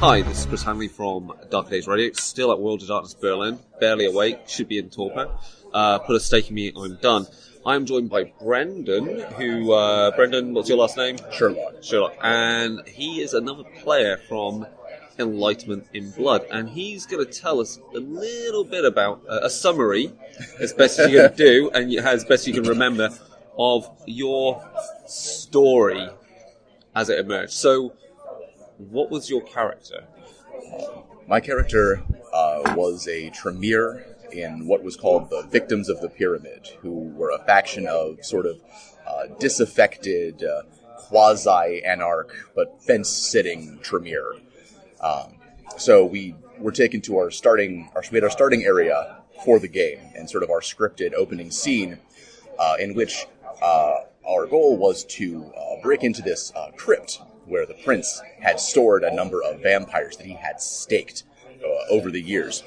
Hi, this is Chris Hanley from Dark Days Radio, still at World of Darkness Berlin, barely awake, should be in torpor. Put a stake in me, I'm done. I'm joined by Brendon, who, Brendon, what's your last name? Sherlock. And he is another player from Enlightenment in Blood, and he's going to tell us a little bit about a summary, as best as you can do, and as best you can remember, of your story as it emerged. So, what was your character? My character was a Tremere in what was called the Victims of the Pyramid, who were a faction of sort of disaffected, quasi-anarch, but fence-sitting Tremere. So we were taken to our starting area for the game, and sort of our scripted opening scene, in which our goal was to break into this crypt, where the prince had stored a number of vampires that he had staked over the years.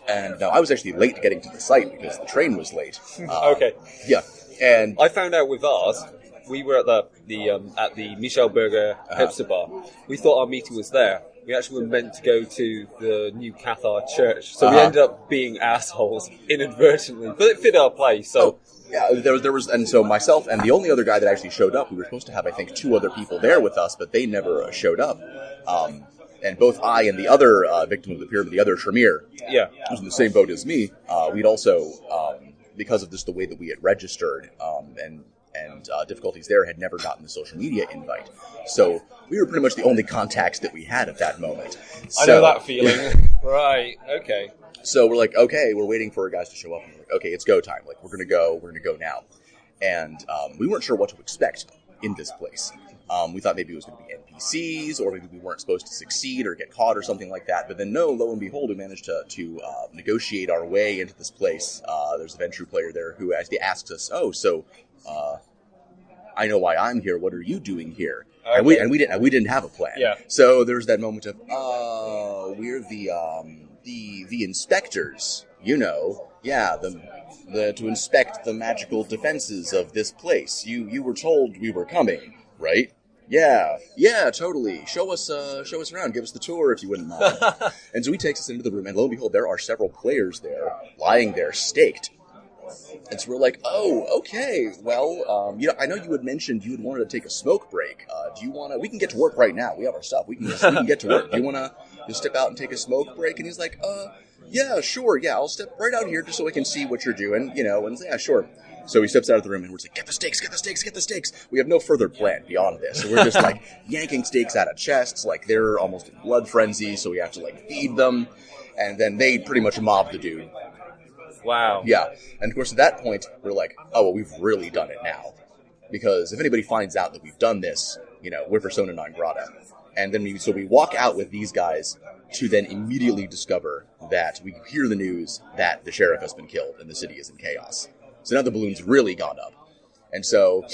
And now I was actually late getting to the site because the train was late. Okay. Yeah, and I found out with ours, we were at the Michel Berger hipster bar. We thought our meeting was there. We actually were meant to go to the New Cathar Church, so we ended up being assholes inadvertently, but it fit our place. So. Yeah, there was, and so myself and the only other guy that actually showed up, we were supposed to have, I think, 2 other people there with us, but they never showed up. And both I and the other victim of the pyramid, the other Tremere, who was in the same boat as me, we'd also, because of just the way that we had registered and difficulties there, had never gotten the social media invite. So we were pretty much the only contacts that we had at that moment. I know that feeling. Right, okay. So we're like, okay, we're waiting for our guys to show up. And we're like, okay, it's go time. Like, we're going to go now. And we weren't sure what to expect in this place. We thought maybe it was going to be NPCs, or maybe we weren't supposed to succeed or get caught or something like that. But then no, lo and behold, we managed to negotiate our way into this place. There's a Ventrue player there who actually asks us, I know why I'm here. What are you doing here? Okay. And we didn't have a plan. Yeah. So there's that moment of, we're the inspectors, to inspect the magical defenses of this place. You were told we were coming, right? Yeah, totally. Show us around. Give us the tour if you wouldn't mind. And so he takes us into the room, and lo and behold, there are several players there, lying there, staked. And so we're like, oh, okay, well, I know you had mentioned you had wanted to take a smoke break. Do you want to, we can get to work right now. We have our stuff. We can get to work. Do you want to just step out and take a smoke break? And he's like, yeah, sure, yeah, I'll step right out here just so I can see what you're doing, and yeah, sure. So he steps out of the room, and we're just like, get the stakes. We have no further plan beyond this. So we're just, like, yanking stakes out of chests, like, they're almost in blood frenzy, so we have to, like, feed them. And then they pretty much mob the dude. Wow. Yeah. And, of course, at that point, we're like, oh, well, we've really done it now. Because if anybody finds out that we've done this, we're persona non grata. And then we walk out with these guys to then immediately discover that we hear the news that the sheriff has been killed and the city is in chaos. So now the balloon's really gone up. And so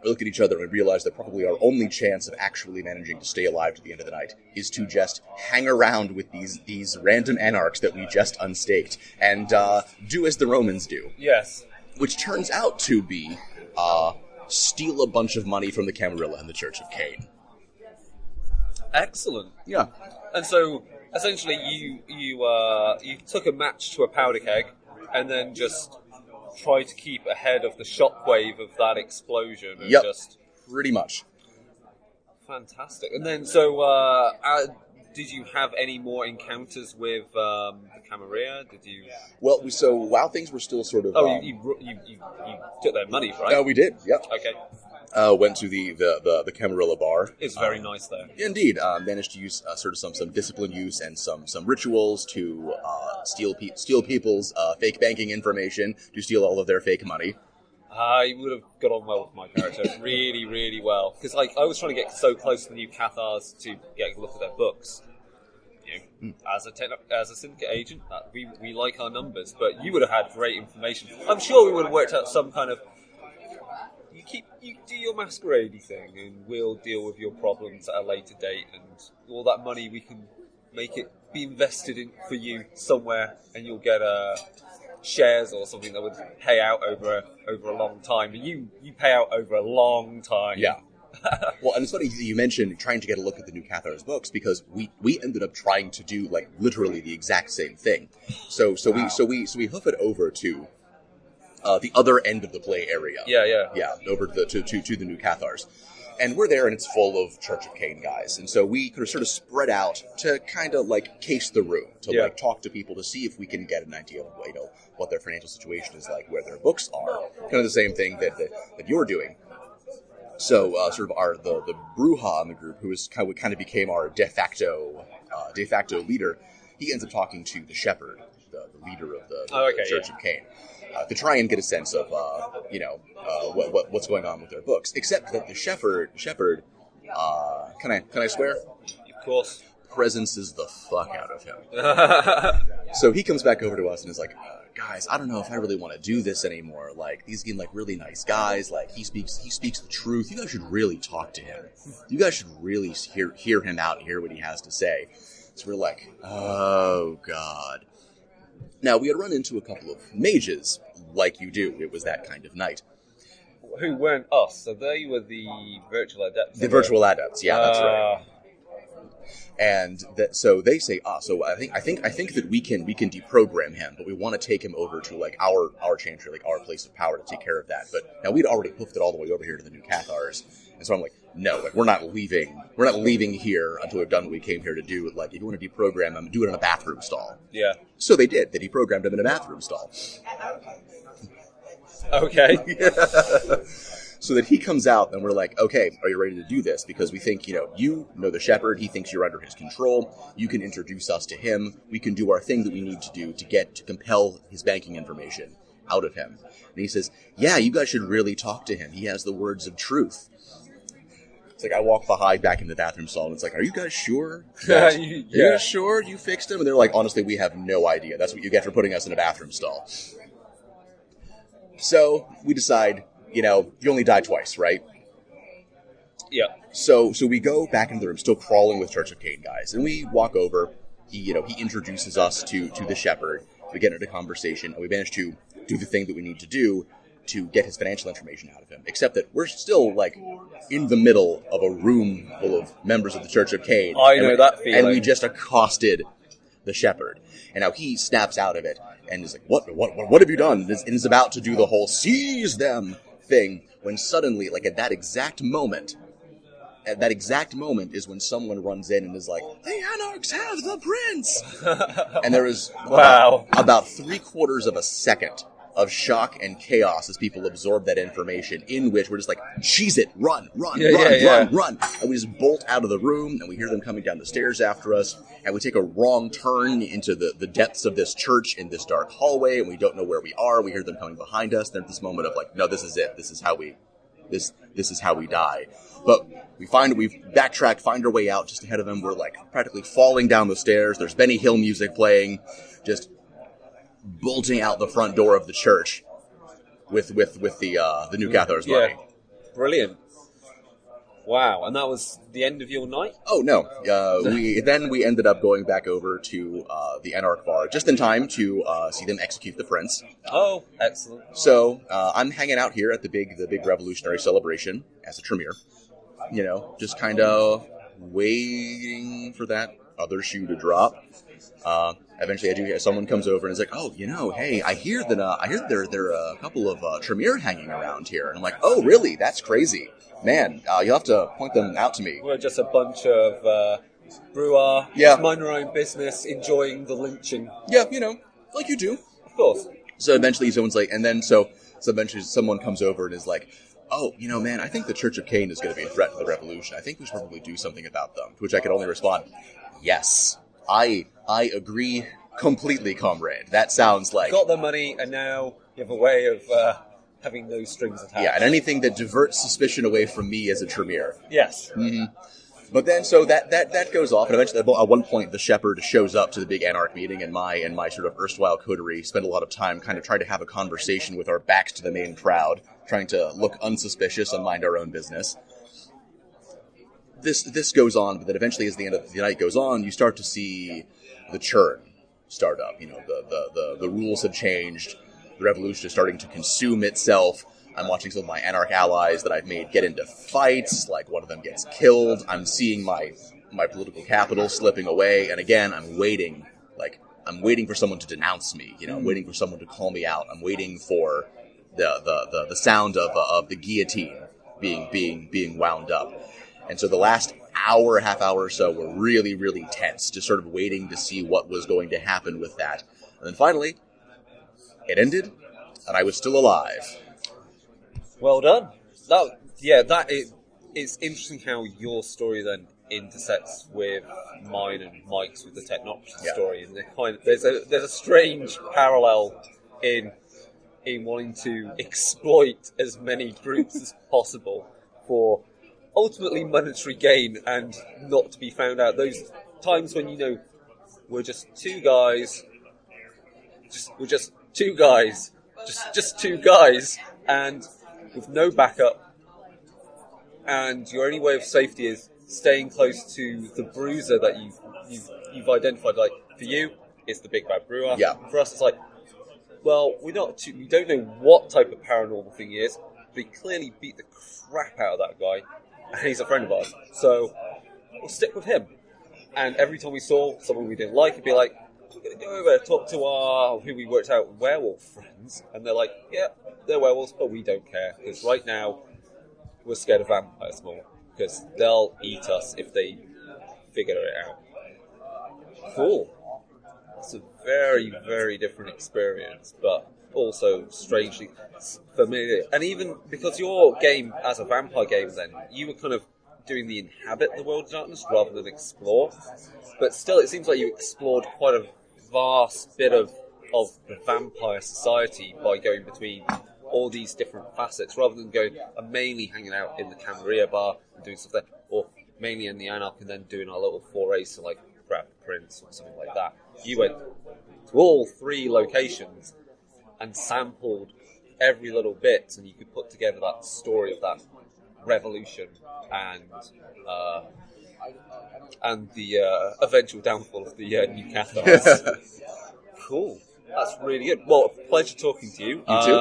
we look at each other and realize that probably our only chance of actually managing to stay alive to the end of the night is to just hang around with these random anarchs that we just unstaked and do as the Romans do. Yes. Which turns out to be steal a bunch of money from the Camarilla and the Church of Cain. Excellent. Yeah. And so, essentially, you took a match to a powder keg and then just try to keep ahead of the shockwave of that explosion. And just pretty much. Fantastic. And then, so, did you have any more encounters with the Camarilla? Did you? Well, while things were still sort of... Oh, you took their money, right? No, we did, yep. Okay. Went to the Camarilla bar. It's very nice there. Indeed. Managed to use sort of some discipline use and some rituals to steal people's fake banking information, to steal all of their fake money. I would have got on well with my character really, really well. Because I was trying to get so close to the new Cathars to get a look at their books. as a syndicate agent, we like our numbers, but you would have had great information. I'm sure we would have worked out some kind of. You do your masquerade thing, and we'll deal with your problems at a later date, and all that money we can make it be invested in for you somewhere, and you'll get shares or something that would pay out over a long time. But you pay out over a long time. Yeah. Well, and it's funny you mentioned trying to get a look at the new Cathar's books, because we ended up trying to do like literally the exact same thing. So we hoof it over to the other end of the play area. Yeah, over to the new Cathars. And we're there, and it's full of Church of Cain guys. And so we could sort of spread out to kind of like case the room, to like talk to people to see if we can get an idea of what their financial situation is like, where their books are. Kind of the same thing that you're doing. So sort of the Bruja in the group, who kind of became our de facto leader, he ends up talking to the Shepherd, the leader of the Church of Cain. To try and get a sense of, what's going on with their books. Except that the Shepherd, can I swear? Of course. Presences the fuck out of him. So he comes back over to us and is like, guys, I don't know if I really want to do this anymore. Like, these seem like really nice guys. Like, he speaks the truth. You guys should really talk to him. You guys should really hear him out and hear what he has to say. So we're like, oh, God. Now, we had run into a couple of mages, like you do. It was that kind of night. Who weren't us? So they were the virtual adepts. The virtual adepts, yeah, that's right. And so they say, so I think that we can deprogram him, but we want to take him over to like our chantry, like our place of power to take care of that. But now we'd already hoofed it all the way over here to the new Cathars, and so I'm like, no, like we're not leaving here until we've done what we came here to do. Like, if you want to deprogram him, do it in a bathroom stall. Yeah. So they did. They deprogrammed him in a bathroom stall. Okay. So that he comes out, and we're like, okay, are you ready to do this? Because we think, you know the Shepherd, he thinks you're under his control, you can introduce us to him, we can do our thing that we need to do to compel his banking information out of him. And he says, yeah, you guys should really talk to him, he has the words of truth. It's like, I walk back in the bathroom stall, and it's like, are you guys sure? Are you guys sure you fixed him? And they're like, honestly, we have no idea. That's what you get for putting us in a bathroom stall. So, we decide, you only die twice, right? Yeah. So we go back into the room, still crawling with Church of Cain guys, and we walk over. He introduces us to the Shepherd. We get into conversation, and we manage to do the thing that we need to do to get his financial information out of him. Except that we're still, like, in the middle of a room full of members of the Church of Cain. I know that feeling. And we just accosted the Shepherd. And now he snaps out of it, and is like, what have you done? And is about to do the whole seize them thing, when suddenly, like at that exact moment is when someone runs in and is like, the Anarchs have the prince! And there is about 3/4 of a second of shock and chaos as people absorb that information, in which we're just like, she's it, run. And we just bolt out of the room, and we hear them coming down the stairs after us, and we take a wrong turn into the depths of this church in this dark hallway, and we don't know where we are. We hear them coming behind us. There's this moment of like, no, this is it. This is how we die. But we backtrack, find our way out just ahead of them. We're like practically falling down the stairs. There's Benny Hill music playing, just bolting out the front door of the church with the new Cathars money. Brilliant. Wow, and that was the end of your night? Oh, no. We ended up going back over to the Anarch Bar just in time to see them execute the prince. Oh, excellent. So I'm hanging out here at the big revolutionary celebration as a Tremere. Just kind of waiting for that other shoe to drop. Eventually, I do hear someone comes over and is like, "Oh, hey, I hear that there are a couple of Tremere hanging around here." And I'm like, "Oh, really? That's crazy, man. You'll have to point them out to me." We're just a bunch of brewer, just mind our own business, enjoying the lynching. Yeah, like you do, of course. So eventually, someone's like, and then so eventually, someone comes over and is like, "Oh, man, I think the Church of Cain is going to be a threat to the revolution. I think we should probably do something about them." To which I could only respond, "Yes, I agree completely, comrade. That sounds like..." Got the money, and now you have a way of having those strings attached. Yeah, and anything that diverts suspicion away from me as a Tremere. Yes. Mm-hmm. But then, so that goes off, and eventually, at one point, the shepherd shows up to the big Anarch meeting, and my sort of erstwhile coterie spend a lot of time kind of trying to have a conversation with our backs to the main crowd, trying to look unsuspicious and mind our own business. This goes on, but then eventually, as the end of the night goes on, you start to see the churn start up. You know, the rules have changed. The revolution is starting to consume itself. I'm watching some of my Anarch allies that I've made get into fights, like one of them gets killed. I'm seeing my political capital slipping away, and again, I'm waiting for someone to denounce me. You know, I'm waiting for someone to call me out. I'm waiting for the sound of the guillotine being wound up. And so the last half hour or so were really, really tense, just sort of waiting to see what was going to happen with that. And then finally, it ended, and I was still alive. Well done. It's interesting how your story then intersects with mine and Mike's with the technocracy story, and there's a strange parallel in wanting to exploit as many groups as possible for ultimately monetary gain and not to be found out. Those times when we're just two guys, just two guys, and with no backup, and your only way of safety is staying close to the bruiser that you've identified. Like for you, it's the big bad brewer. Yeah. For us, it's like, well, we don't know what type of paranormal thing he is. But he clearly beat the crap out of that guy, and he's a friend of ours. So we'll stick with him. And every time we saw someone we didn't like, it'd be like, we're going to go over talk to who we worked out werewolf friends, and they're like, yeah, they're werewolves, but we don't care because right now we're scared of vampires more because they'll eat us if they figure it out. Cool. It's a very, very different experience, but also strangely familiar. And even because your game as a vampire game, then you were kind of doing the inhabit the world of darkness rather than explore. But still, it seems like you explored quite a vast bit of the vampire society by going between all these different facets, rather than going and mainly hanging out in the Camarilla bar and doing stuff there, or mainly in the Anarch and then doing our little forays to like grab prints or something like that. You went to all three locations and sampled every little bit, and you could put together that story of that revolution and the eventual downfall of the new Cathars. Cool. That's really good. Well, pleasure talking to you. You too.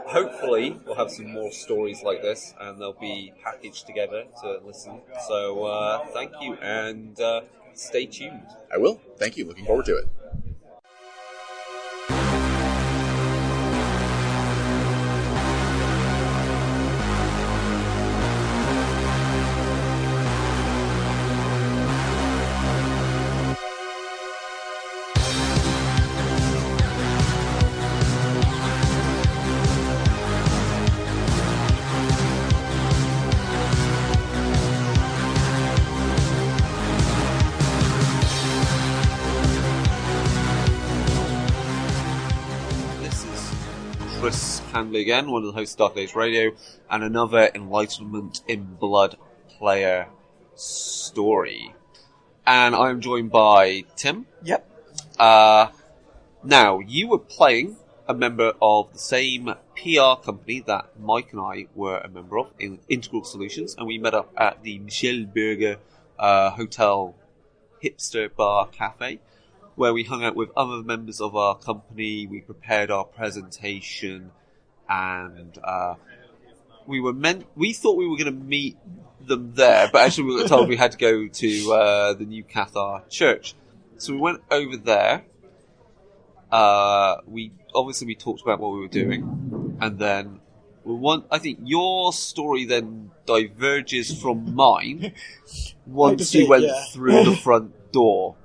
Hopefully we'll have some more stories like this, and they'll be packaged together to listen. So thank you, and stay tuned. I will. Thank you. Looking forward to it. Handley again, one of the hosts of Dark Days Radio, and another Enlightenment in Blood player story. And I'm joined by Tim. Yep. Now, you were playing a member of the same PR company that Mike and I were a member of, in Integral Solutions, and we met up at the Michel Berger Hotel Hipster Bar Cafe, where we hung out with other members of our company. We prepared our presentation, and we thought we were going to meet them there, but actually we were told we had to go to the New Cathar Church. So we went over there. We talked about what we were doing, and then I think your story then diverges from mine once you went through the front door.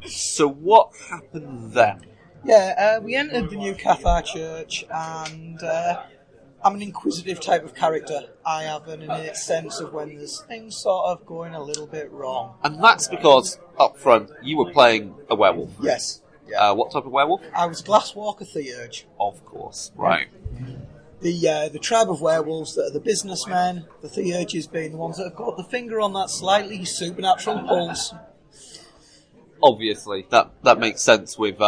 So what happened then? Yeah, we entered the New Cathar Church, and I'm an inquisitive type of character. I have an innate sense of when there's things sort of going a little bit wrong. And that's because, up front, you were playing a werewolf. Yes. Yeah. What type of werewolf? I was Glasswalker Theurge. Of course, right. the tribe of werewolves that are the businessmen, the Theurges being the ones that have got the finger on that slightly supernatural pulse. Obviously, that makes sense with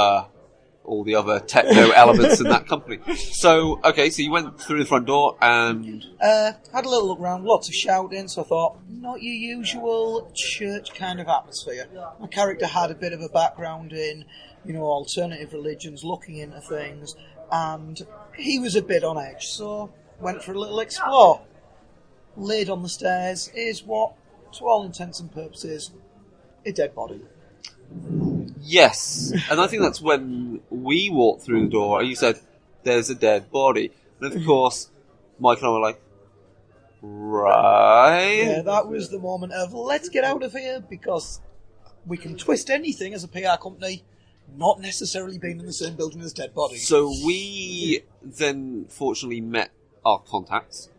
all the other techno elements in that company. So, okay, so you went through the front door and... had a little look around, lots of shouting, so I thought, not your usual church kind of atmosphere. My character had a bit of a background in, alternative religions, looking into things, and he was a bit on edge, so went for a little explore. Laid on the stairs is what, to all intents and purposes, a dead body. Yes, and I think that's when we walked through the door and you said, there's a dead body. And of course, Mike and I were like, right. Yeah, that was the moment of, let's get out of here, because we can twist anything as a PR company, not necessarily being in the same building as dead bodies. So we then fortunately met our contacts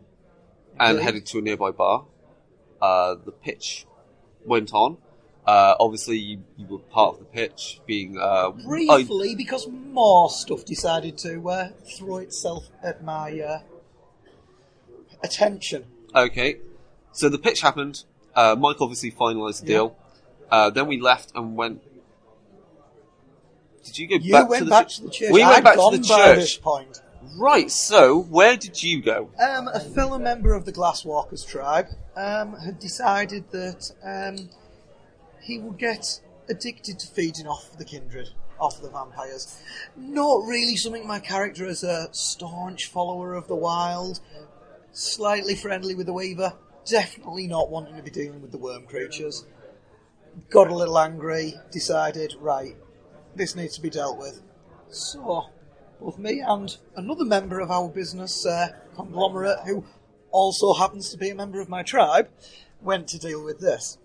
and headed to a nearby bar. The pitch went on. Obviously, you were part of the pitch, being... briefly, because more stuff decided to throw itself at my attention. Okay, so the pitch happened. Mike obviously finalised the deal. Then we left and went... Did you go back to the church? We went back to the by church. This point. Right, so where did you go? A fellow member of the Glasswalkers tribe had decided that... he will get addicted to feeding off the kindred, off the vampires. Not really something my character as a staunch follower of the wild, slightly friendly with the Weaver, definitely not wanting to be dealing with the worm creatures. Got a little angry, decided, right, this needs to be dealt with. So, both me and another member of our business conglomerate, who also happens to be a member of my tribe, went to deal with this.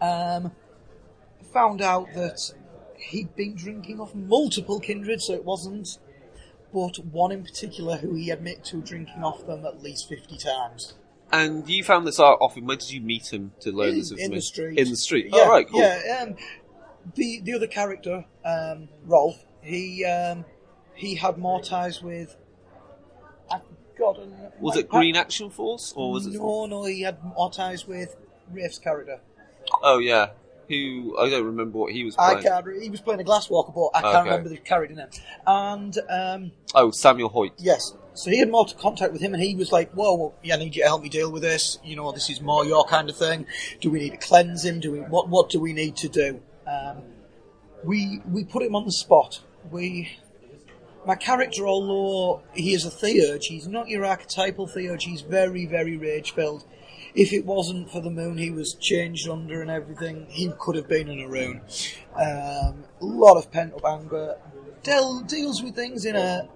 Found out that he'd been drinking off multiple kindred, so it wasn't, but one in particular who he admitted to drinking off them at least 50 times. And you found this out off him. Where did you meet him to learn this information? In the street. In the street. Yeah, oh, right, cool. Yeah, the other character, Rolf, he had more ties with... Was it Green Action Force? Or was it... No, he had more ties with Rafe's character. Oh, yeah. Who... I don't remember what he was playing. He was playing a Glasswalker, but I can't remember the character name. And... Samuel Hoyt. Yes. So he had more contact with him, and he was like, whoa, I need you to help me deal with this. This is more your kind of thing. Do we need to cleanse him? What do we need to do? We put him on the spot. My character, although he is a Theurge, he's not your archetypal Theurge. He's very, very rage-filled. If it wasn't for the moon he was changed under and everything, he could have been an Aroon. A lot of pent-up anger. Deals with things in a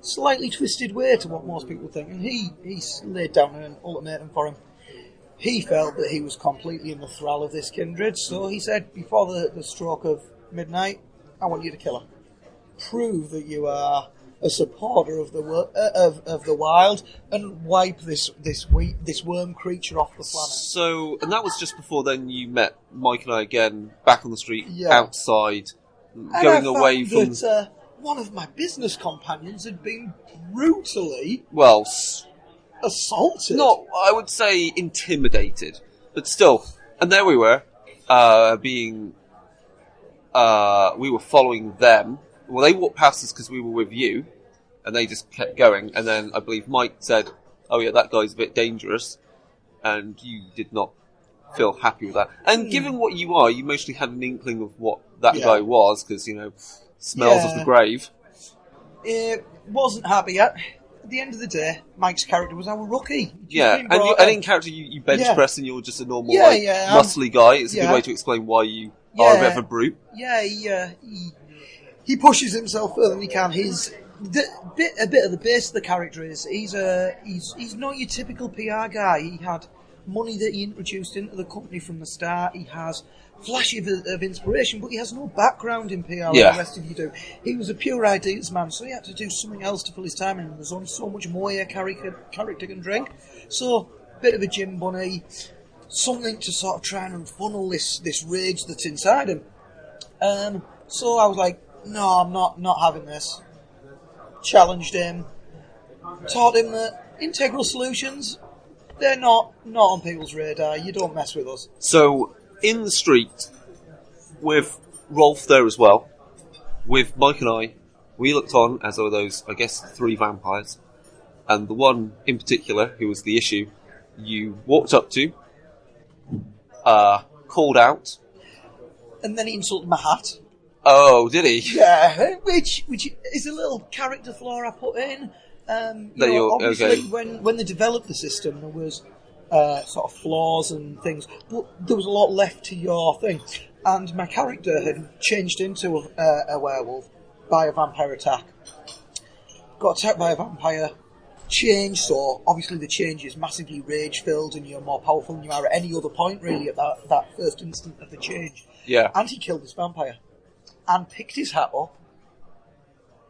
slightly twisted way to what most people think, and he laid down an ultimatum for him. He felt that he was completely in the thrall of this kindred, so he said, before the stroke of midnight, I want you to kill her. Prove that you are a supporter of the wild, and wipe this worm creature off the planet. So, and that was just before then you met Mike and I again, back on the street, outside, going away from... That, one of my business companions had been brutally... assaulted. Not, I would say, intimidated, but still. And there we were, we were following them. Well, they walked past us because we were with you, and they just kept going. And then I believe Mike said, "Oh yeah, that guy's a bit dangerous," and you did not feel happy with that. And given what you are, you mostly had an inkling of what that guy was, because smells of the grave. Wasn't happy yet. At the end of the day, Mike's character was our rookie. And in character, you bench press, and you're just a normal, muscly guy. It's a good way to explain why you are a bit of a brute. Yeah, he pushes himself further than he can. A bit of the base of the character is he's not your typical PR guy. He had money that he introduced into the company from the start. He has flashes of inspiration, but he has no background in PR like the rest of you do. He was a pure ideas man, so he had to do something else to fill his time in. There's only so much more a character can drink. So, bit of a gym bunny, something to sort of try and funnel this rage that's inside him. So I was like, no, I'm not having this. Challenged him. taught him that integral solutions, they're not on people's radar. You don't mess with us. So, in the street, with Rolf there as well, with Mike and I, we looked on as there were those, I guess, 3 vampires. And the one in particular, who was the issue, you walked up to, called out. And then he insulted my hat. Oh, did he? Yeah, which is a little character flaw I put in. Obviously, okay. when they developed the system, there was sort of flaws and things, but there was a lot left to your thing. And my character had changed into a werewolf by a vampire attack. Got attacked by a vampire, changed, so obviously the change is massively rage-filled and you're more powerful than you are at any other point, really, at that first instant of the change. Yeah. And he killed this vampire. And picked his hat up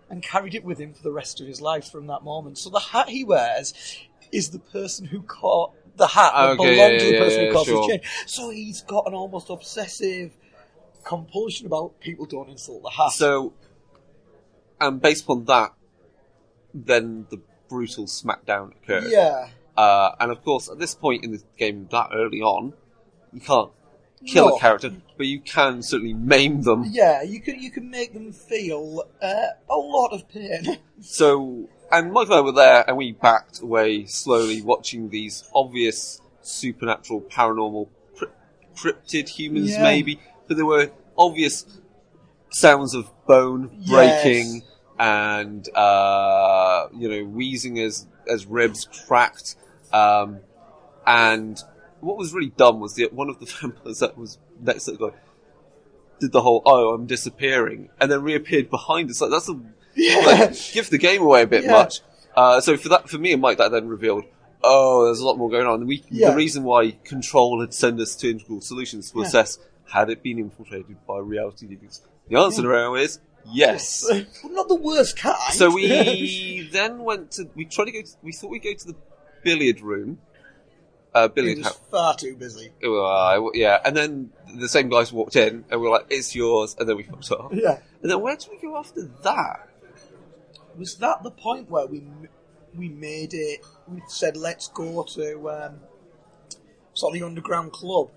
and carried it with him for the rest of his life from that moment. So the hat he wears is the person who caught the hat that belonged to the person who caused his change. So he's got an almost obsessive compulsion about people don't insult the hat. So, and based upon that, then the brutal smackdown occurred. Yeah. And of course, at this point in the game, that early on, you can't kill a character, but you can certainly maim them. Yeah, you can make them feel a lot of pain. So, and Mike and I were there, and we backed away slowly, watching these obvious supernatural, paranormal, cryptid humans, maybe, but there were obvious sounds of bone breaking and wheezing as ribs cracked, and what was really dumb was that one of the vampires that was next to the guy did the whole I'm disappearing and then reappeared behind us. Like that's give the game away a bit much. So for me and Mike, that then revealed there's a lot more going on. The reason why Control had sent us to Integral Solutions to assess had it been infiltrated by reality deviants. The answer now is yes. Well, not the worst kind. So we then went to we thought we'd go to the billiard room. Billiard it was far too busy. And then the same guys walked in, and we were like, "It's yours," and then we fucked off. Yeah. And then where did we go after that? Was that the point where we made it? We said, "Let's go to sort of the underground club."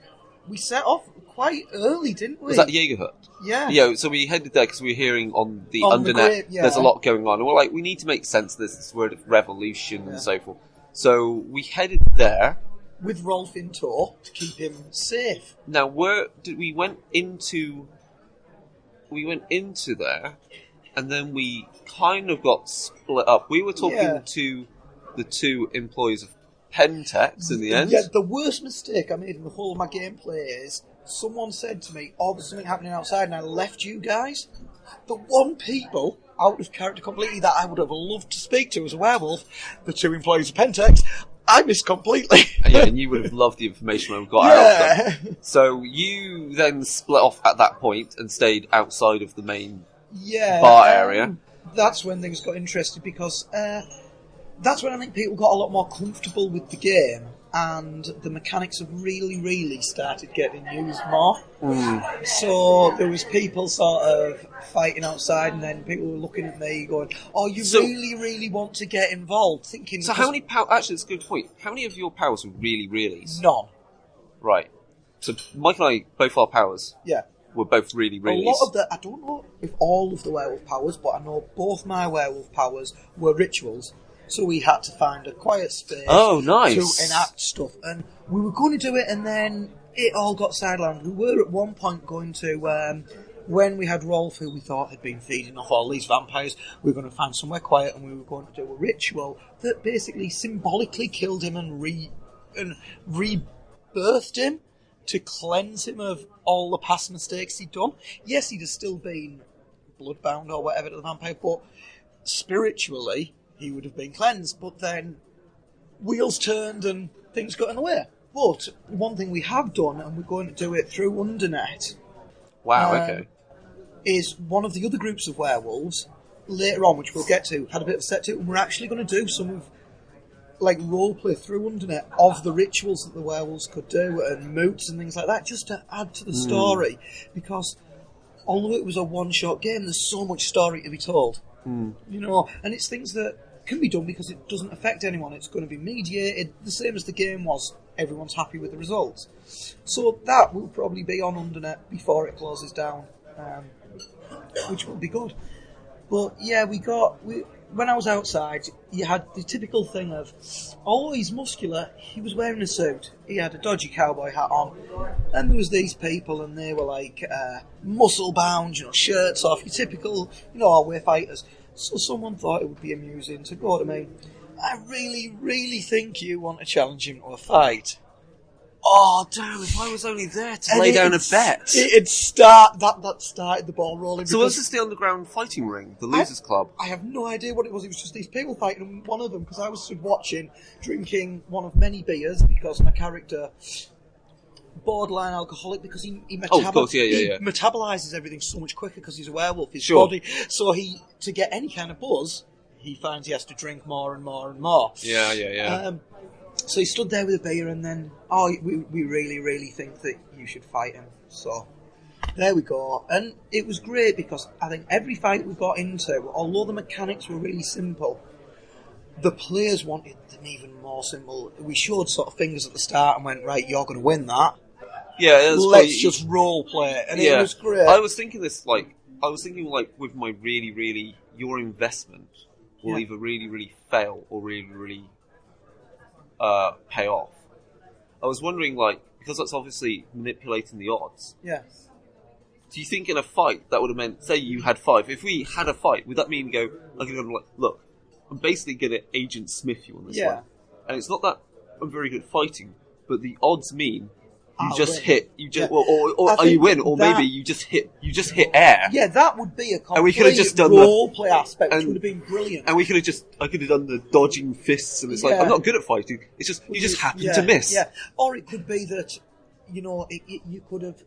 We set off quite early, didn't we? Was that Jaeger Hut? Yeah. Yeah. So we headed there because we were hearing on the Undernet there's a lot going on, and we're like, we need to make sense of this word of revolution and so forth. So we headed there. With Rolf in tow to keep him safe. Now, we went into there, and then we kind of got split up. We were talking to the 2 employees of Pentex in the end. Yeah, the worst mistake I made in the whole of my gameplay is someone said to me, there's something happening outside, and I left you guys. The one people out of character completely that I would have loved to speak to as a werewolf, the 2 employees of Pentex, I missed completely. And you would have loved the information I got out of them. So you then split off at that point and stayed outside of the main bar area. That's when things got interesting because that's when I think people got a lot more comfortable with the game and the mechanics have really, really started getting used more. So there was people sort of fighting outside and then people were looking at me going, you really, really want to get involved? Thinking. So how many powers... Actually, that's a good point. How many of your powers were really, really? None. Right. So Mike and I, both our powers were both really, really... A lot of I don't know if all of the werewolf powers, but I know both my werewolf powers were rituals. So we had to find a quiet space to enact stuff. And we were going to do it, and then it all got sidelined. We were at one point going to, when we had Rolf, who we thought had been feeding off all these vampires, we were going to find somewhere quiet, and we were going to do a ritual that basically symbolically killed him and rebirthed him to cleanse him of all the past mistakes he'd done. Yes, he'd have still been bloodbound or whatever to the vampire, but spiritually he would have been cleansed, but then wheels turned and things got in the way. But one thing we have done, and we're going to do it through Undernet, is one of the other groups of werewolves, later on, which we'll get to, had a bit of a set to it, and we're actually going to do some of, roleplay through Undernet of the rituals that the werewolves could do, and moots and things like that, just to add to the story, because although it was a one-shot game, there's so much story to be told. And it's things that can be done because it doesn't affect anyone. It's going to be mediated, the same as the game was. Everyone's happy with the results. So that will probably be on Undernet before it closes down, which will be good. But yeah, when I was outside, you had the typical thing of, although he's muscular, he was wearing a suit. He had a dodgy cowboy hat on. And there was these people, and they were like muscle-bound, shirts off, your typical, all-wear fighters. So someone thought it would be amusing to go to me, I really, really think you want to challenge him to a fight. Oh, damn, if I was only there to lay down a bet. That started the ball rolling. So was this the underground fighting ring, the Losers Club? I have no idea what it was. It was just these people fighting, and one of them, because I was stood watching, drinking one of many beers, because my character, borderline alcoholic, because he metabolizes everything so much quicker because he's a werewolf, his body. So to get any kind of buzz, he finds he has to drink more and more and more. Yeah. So he stood there with a beer, and then, we really, really think that you should fight him. So there we go. And it was great because I think every fight we got into, although the mechanics were really simple, the players wanted them even more simple. We showed sort of fingers at the start and went, right, you're going to win that. Yeah, let's just role play it. And it was great. I was thinking with my really, really, your investment will either really, really fail or really, really pay off. I was wondering, because that's obviously manipulating the odds. Yes. Do you think in a fight that would have meant, say you had 5, if we had a fight, would that mean look, I'm basically going to Agent Smith you on this one. And it's not that I'm very good at fighting, but the odds mean you win, or maybe you just hit air. Yeah, that would be a complete role play aspect, which would have been brilliant. And I could have done the dodging fists, and it's like, I'm not good at fighting, it's just, you just happen to miss. Yeah, or it could be that, you could have,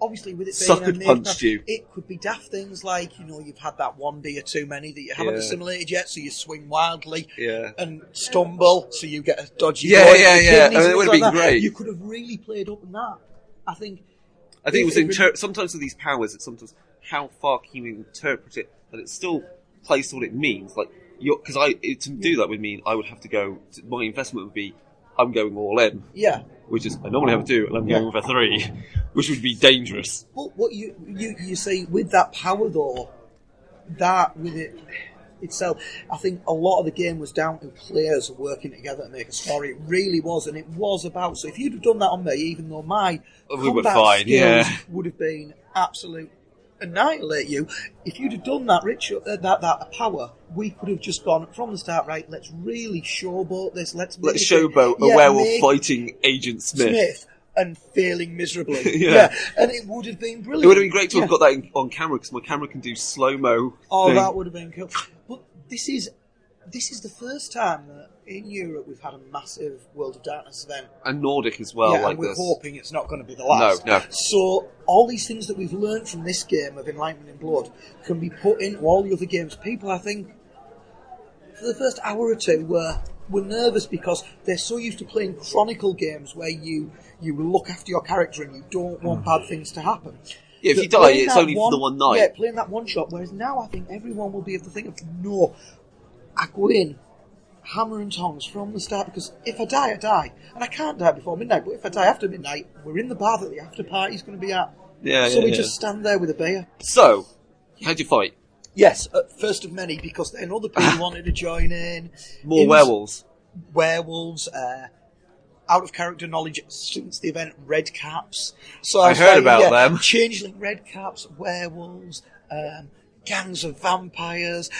obviously with it being sucker punched you. It could be daft things like, you've had that one beer too many that you haven't assimilated yet, so you swing wildly and stumble, so you get a dodgy I mean, it would have been great. You could have really played up on that. I think it was sometimes with these powers, it's sometimes how far can you interpret it, that it still plays to what it means. Because to do that would mean I would have to go, my investment would be, I'm going all in. Yeah. Which is, I normally have 2, and I'm going for 3, which would be dangerous. But what you see with that power, though, that with it itself, I think a lot of the game was down to players working together to make a story. It really was, and it was about. So if you'd have done that on me, even though my combat skills would have been absolute annihilate you, if you'd have done that, that power, we could have just gone from the start, right, let's really showboat this, let's showboat a werewolf fighting Agent Smith and failing miserably. And it would have been brilliant. It would have been great to have got that on camera, because my camera can do slow-mo. That would have been cool. But this is the first time that in Europe we've had a massive World of Darkness event. And Nordic as well, and we're hoping it's not going to be the last. No. So all these things that we've learned from this game of Enlightenment in Blood can be put into all the other games. People, I think, for the first hour or two were nervous because they're so used to playing chronicle games where you look after your character and you don't want bad things to happen. Yeah, if you die, it's only for the one night. Yeah, playing that one shot, whereas now I think everyone will be able to think of, no, I go in, hammer and tongs from the start, because if I die, I die. And I can't die before midnight, but if I die after midnight, we're in the bar that the after party's going to be at. So we just stand there with a beer. So, how'd you fight? Yes, first of many, because then other people wanted to join in. More werewolves. Werewolves, out of character knowledge since the event, Redcaps. So I heard about them. Changeling Redcaps, werewolves, gangs of vampires,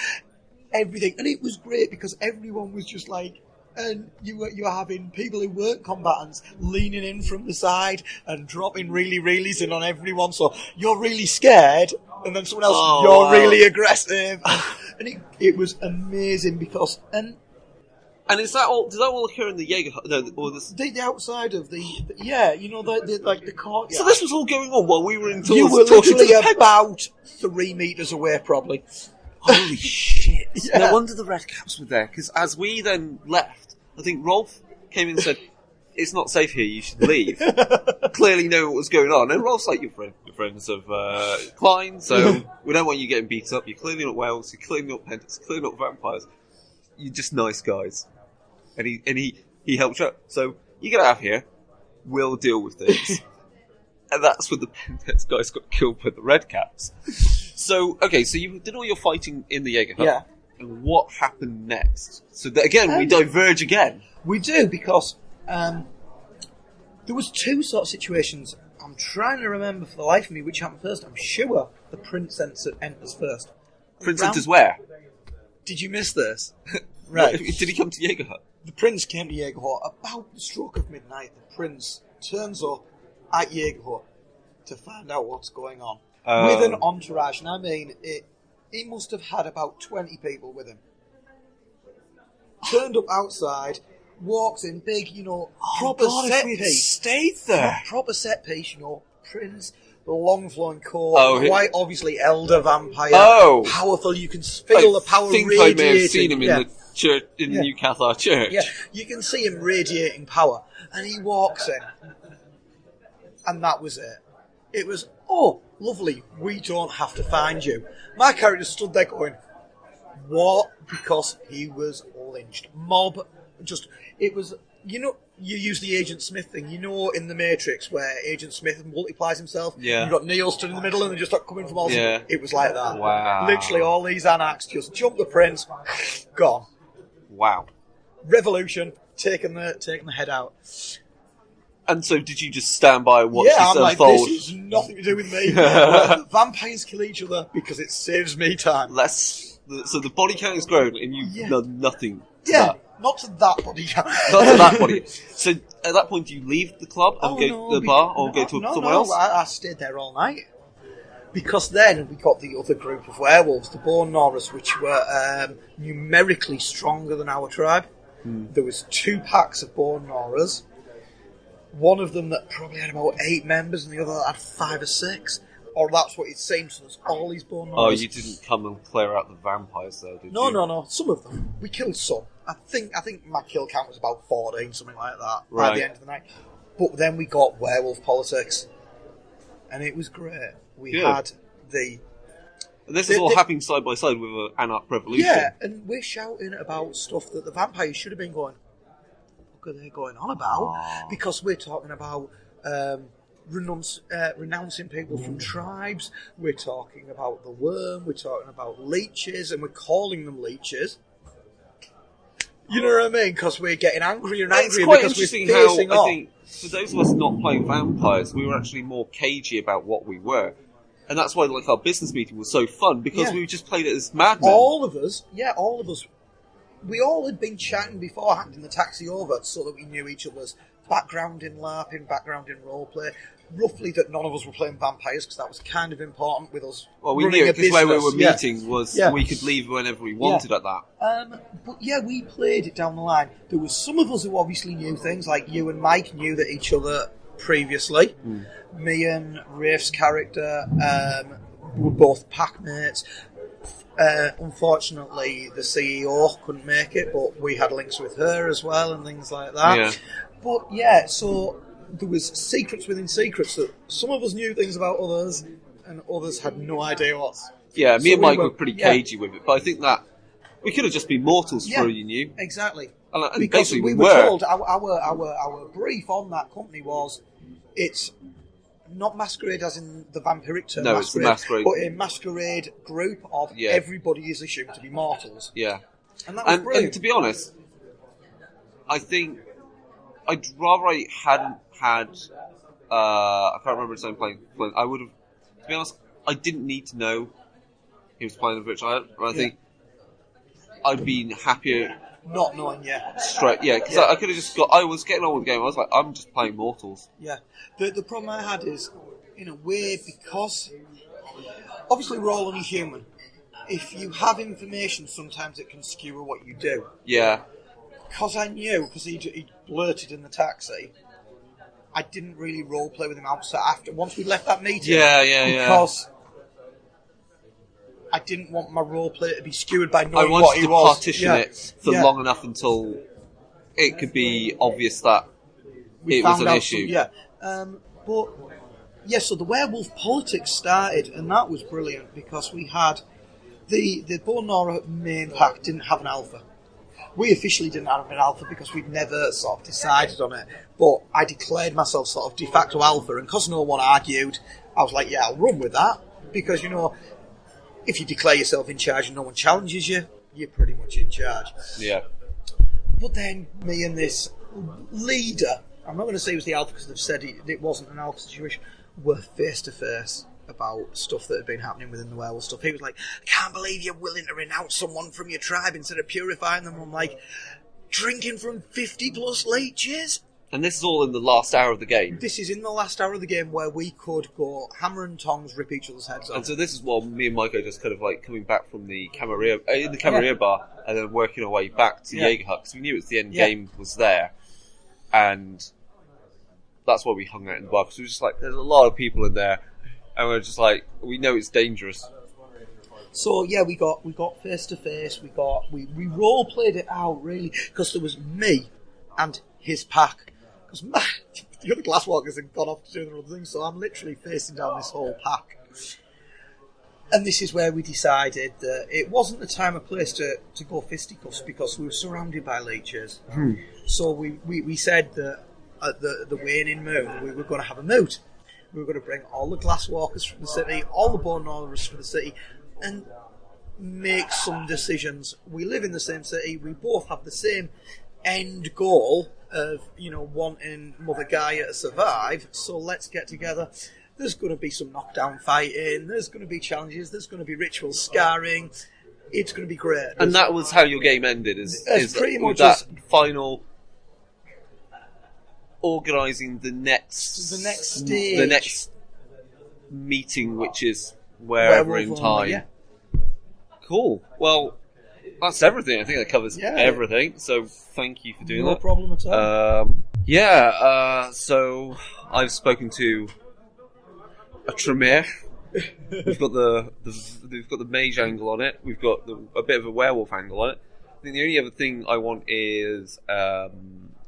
everything. And it was great because everyone was just like, and you were having people who weren't combatants leaning in from the side and dropping really-reallys in on everyone. So you're really scared, and then someone else, you're really aggressive. And it was amazing because... And is that all? Does that all occur in the Jaeger? Or the outside of the the courtyard. So this was all going on while we were indoors. You were literally about 3 meters away, probably. Holy shit! No wonder the Redcaps were there. Because as we then left, I think Rolf came in and said, "It's not safe here. You should leave." Clearly, know what was going on. And Rolf's like, "You're friends of Klein, so we don't want you getting beat up. You're clearly not werewolves. You're clearly not pendants. You're clearly not vampires." you're just nice guys. And he helped you out. So, you get out of here, we'll deal with things. And that's when the guys got killed by the Redcaps. So, okay, so you did all your fighting in the Jaeger hut. Yeah. And what happened next? So, again, we diverge again. We do, because there was two sort of situations. I'm trying to remember for the life of me which happened first. I'm sure the Prince enters first. Prince enters where? Did you miss this? Right. Did he come to Jaeger hut? The Prince came to Jaeger hut about the stroke of midnight. The Prince turns up at Jaeger hut to find out what's going on. With an entourage. And I mean, he must have had about 20 people with him. Turned up outside, walks in big, proper set piece. Stayed there. Proper set piece, Prince, the long flowing coat, quite obviously elder vampire. Powerful, you can feel the power radiating. I may have seen him in the church, in the Newcastle church. Yeah, you can see him radiating power. And he walks in. And that was it. It was, lovely, we don't have to find you. My character stood there going, what? Because he was lynched. Mob, it was, you use the Agent Smith thing, in the Matrix where Agent Smith multiplies himself. Yeah. You've got Neo stood in the middle and they just start coming from all sides. It was like that. Wow. Literally all these anarchs just jump the Prince, gone. Wow. Revolution, taking the head out. And so, did you just stand by and watch this I'm unfold? like, this has nothing to do with me. Vampires kill each other because it saves me time. So the body count is grown, and you've done nothing to that. Not to that body count. Not to that body. So, at that point, do you leave the club and go to the bar, or go to somewhere else? I stayed there all night. Because then we got the other group of werewolves, the Born Norras, which were numerically stronger than our tribe. There was 2 packs of Born Norras. One of them that probably had about 8 members, and the other that had 5 or 6. Or that's what it seemed. So there's all these Born Norras. Oh, you didn't come and clear out the vampires, though, did you? No. Some of them. We killed some. I think my kill count was about 14, something like that, by the end of the night. But then we got werewolf politics, and it was great. We had the... And this is all happening side by side with an anarch revolution. Yeah, and we're shouting about stuff that the vampires should have been going, what are they going on about? Because we're talking about renouncing people from tribes, we're talking about the worm, we're talking about leeches, and we're calling them leeches. You know what I mean? Because we're getting angrier and angrier because we're facing off. I think, for those of us not playing vampires, we were actually more cagey about what we were. And that's why our business meeting was so fun, because we just played it as madmen. All of us. We all had been chatting beforehand in the taxi over so that we knew each other's background in LARPing, background in roleplay. Roughly that none of us were playing vampires, because that was kind of important with us. Well, we knew it, because where we were meeting was we could leave whenever we wanted at that. But we played it down the line. There was some of us who obviously knew things, like you and Mike knew that each other previously. Me and Rafe's character were both pack mates. Unfortunately, the CEO couldn't make it, but we had links with her as well and things like that. Yeah. But so there was secrets within secrets that some of us knew things about others, and others had no idea what. Yeah, me and Mike were pretty cagey with it, but I think that we could have just been mortals for all you knew. Exactly. And because we were told our brief on that company was it's not masquerade as in the vampiric term, no, it's the masquerade, but a masquerade group of everybody is assumed to be mortals. Yeah. And that was brilliant. And to be honest, I think I'd rather I hadn't had I can't remember his name playing. I would have, to be honest, I didn't need to know he was playing the virtual island. I think I'd been happier not knowing, straight, because I could have just I was getting on with the game. I was like, I'm just playing mortals. Yeah. The problem I had is, in a way, because obviously we're all only human. If you have information, sometimes it can skewer what you do. Yeah. Because I knew, because he blurted in the taxi, I didn't really roleplay with him outside after once we left that meeting. Because I didn't want my roleplay to be skewered by knowing what he was. I wanted to partition it for long enough until it could be obvious that it was an issue. So the werewolf politics started, and that was brilliant because we had the Born Norra main pack didn't have an alpha. We officially didn't have an alpha because we'd never sort of decided on it. But I declared myself sort of de facto alpha, and because no one argued, I was like, yeah, I'll run with that. Because, you know, if you declare yourself in charge and no one challenges you, you're pretty much in charge. Yeah. But then me and this leader, I'm not going to say it was the alpha because they've said it wasn't an alpha situation, were face to face about stuff that had been happening within the werewolf stuff. He was like, I can't believe you're willing to renounce someone from your tribe instead of purifying them. I'm like, drinking from 50 plus leeches? And this is all in the last hour of the game. This is in the last hour of the game where we could go hammer and tongs, rip each other's heads off. And so this is while me and Mike are just kind of like coming back from the Camarilla, in the Camarilla bar, and then working our way back to Jaeger Hut, because we knew it was the end game was there. And that's why we hung out in the bar, because we were just like, there's a lot of people in there, and we're just like, we know it's dangerous. So yeah, we got face to face. We role played it out really, because there was me and his pack. Because the other glasswalkers had gone off to do their other things, so I'm literally facing down this whole pack. And this is where we decided that it wasn't the time or place to go fisticuffs, because we were surrounded by leeches. So we said that at the waning moon we were going to have a moot. We were going to bring all the glasswalkers from the city, all the bone gnawers from the city, and make some decisions. We live in the same city, we both have the same end goal of, you know, wanting Mother Gaia to survive, so let's get together. There's going to be some knockdown fighting, there's going to be challenges, there's going to be ritual scarring, it's going to be great. And that was how your game ended, is pretty much that final organising the next stage, the next meeting, which is wherever in time. Yeah. Cool. Well, that's everything. I think that covers everything. So thank you for doing that. No problem at all. So I've spoken to a Tremere. We've got the mage angle on it. We've got a bit of a werewolf angle on it. I think the only other thing I want is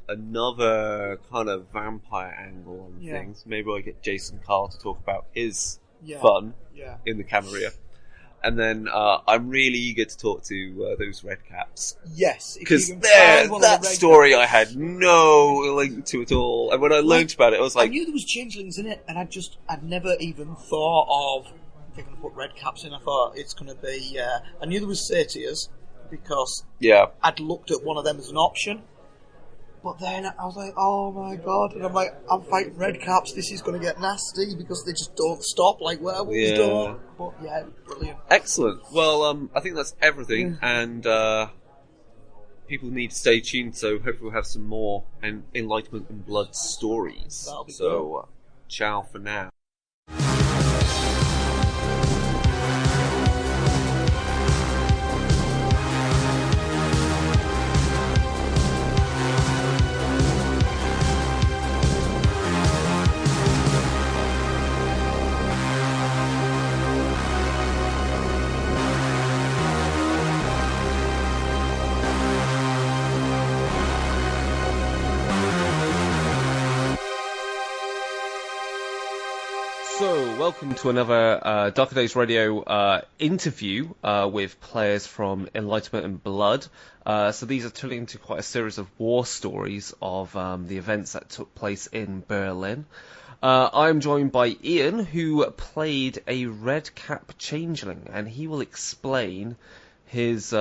another kind of vampire angle on things. Maybe I get Jason Carl to talk about his fun in the Camarilla. And then I'm really eager to talk to those Redcaps. Yes. Because that story I had no link to at all. And when I learnt about it, I was like... I knew there was changelings in it, and I'd never even thought of... If they're going to put Redcaps in, I thought it's going to be... I knew there was satyrs, because I'd looked at one of them as an option. But then I was like, oh my god, and I'm like, I'm fighting Redcaps, this is going to get nasty, because they just don't stop like werewolves don't. But yeah, brilliant. Excellent. Well, I think that's everything, and people need to stay tuned, so hopefully we'll have some more Enlightenment and Blood stories. That'll be so, ciao for now. Welcome to another Darker Days Radio interview with players from Enlightenment and Blood. So these are turning into quite a series of war stories of the events that took place in Berlin. I'm joined by Ian, who played a Redcap changeling, and he will explain his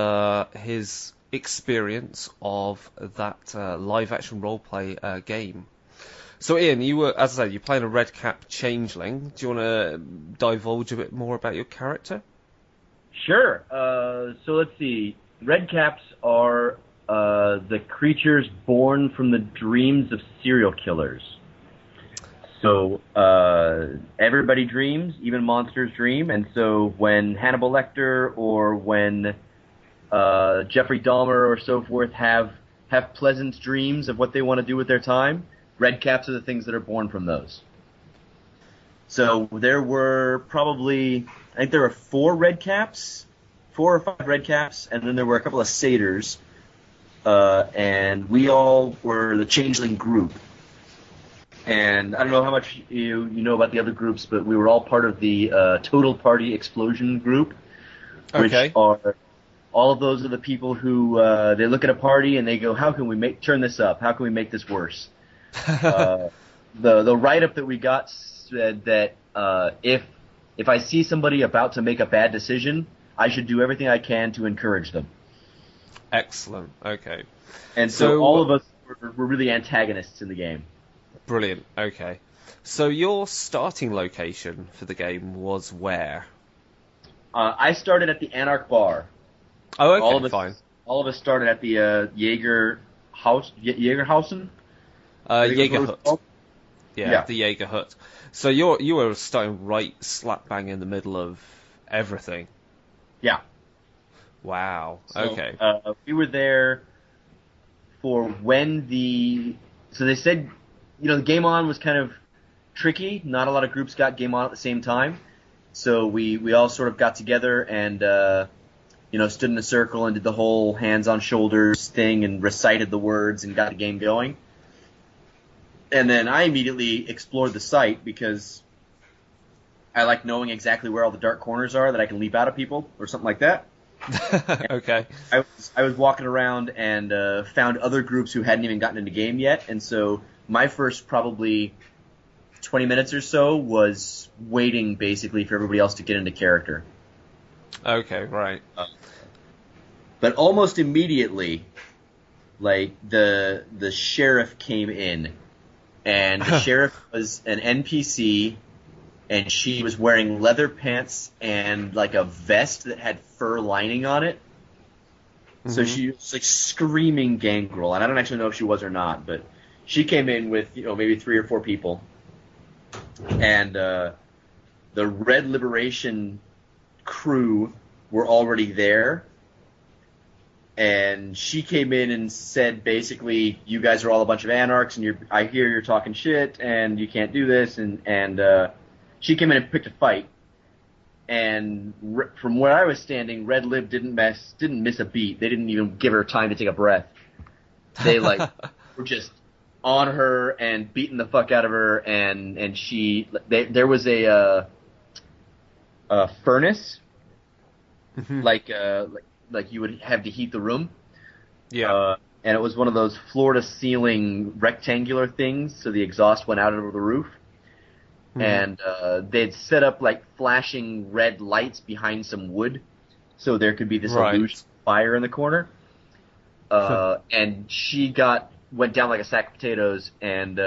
experience of that live-action roleplay game. So Ian, you were, as I said, you're playing a Redcap changeling. Do you want to divulge a bit more about your character? Sure. So let's see. Redcaps are the creatures born from the dreams of serial killers. So everybody dreams, even monsters dream, and so when Hannibal Lecter or when Jeffrey Dahmer or so forth have pleasant dreams of what they want to do with their time, Redcaps are the things that are born from those. So there were probably, I think there were 4 or 5 Redcaps, and then there were a couple of satyrs, and we all were the changeling group. And I don't know how much you know about the other groups, but we were all part of the Total Party Explosion group, which are all of those are the people who they look at a party and they go, how can we turn this up? How can we make this worse? The write-up that we got said that if I see somebody about to make a bad decision, I should do everything I can to encourage them. Excellent. Okay. And so all of us were really antagonists in the game. Brilliant. Okay. So your starting location for the game was where? I started at the Anarch Bar. Oh, okay, fine. All of us started at the Jaegerhausen? Jaeger Hut. Yeah, the Jaeger Hut. So you were starting right slap bang in the middle of everything. Yeah. Wow. So, okay. We were there for when so they said, the Game On was kind of tricky. Not a lot of groups got Game On at the same time. So we all sort of got together and, stood in a circle and did the whole hands on shoulders thing and recited the words and got the game going. And then I immediately explored the site because I like knowing exactly where all the dark corners are that I can leap out of people or something like that. Okay. I was walking around and found other groups who hadn't even gotten into game yet, and so my first probably 20 minutes or so was waiting basically for everybody else to get into character. Okay, right. But almost immediately, like the sheriff came in, and the sheriff was an NPC. And she was wearing leather pants and like a vest that had fur lining on it. Mm-hmm. So she was like screaming gangrel. And I don't actually know if she was or not, but she came in with, maybe 3 or 4 people. And the Red Liberation crew were already there. And she came in and said, basically, you guys are all a bunch of anarchs, and I hear you're talking shit, and you can't do this, and she came in and picked a fight, and from where I was standing, Red Lib didn't miss a beat. They didn't even give her time to take a breath. They were just on her and beating the fuck out of her, and there was a furnace, like you would have to heat the room. Yeah. And it was one of those floor-to-ceiling rectangular things, so the exhaust went out over the roof. And they'd set up like flashing red lights behind some wood, so there could be this illusion of fire in the corner. And she went down like a sack of potatoes, and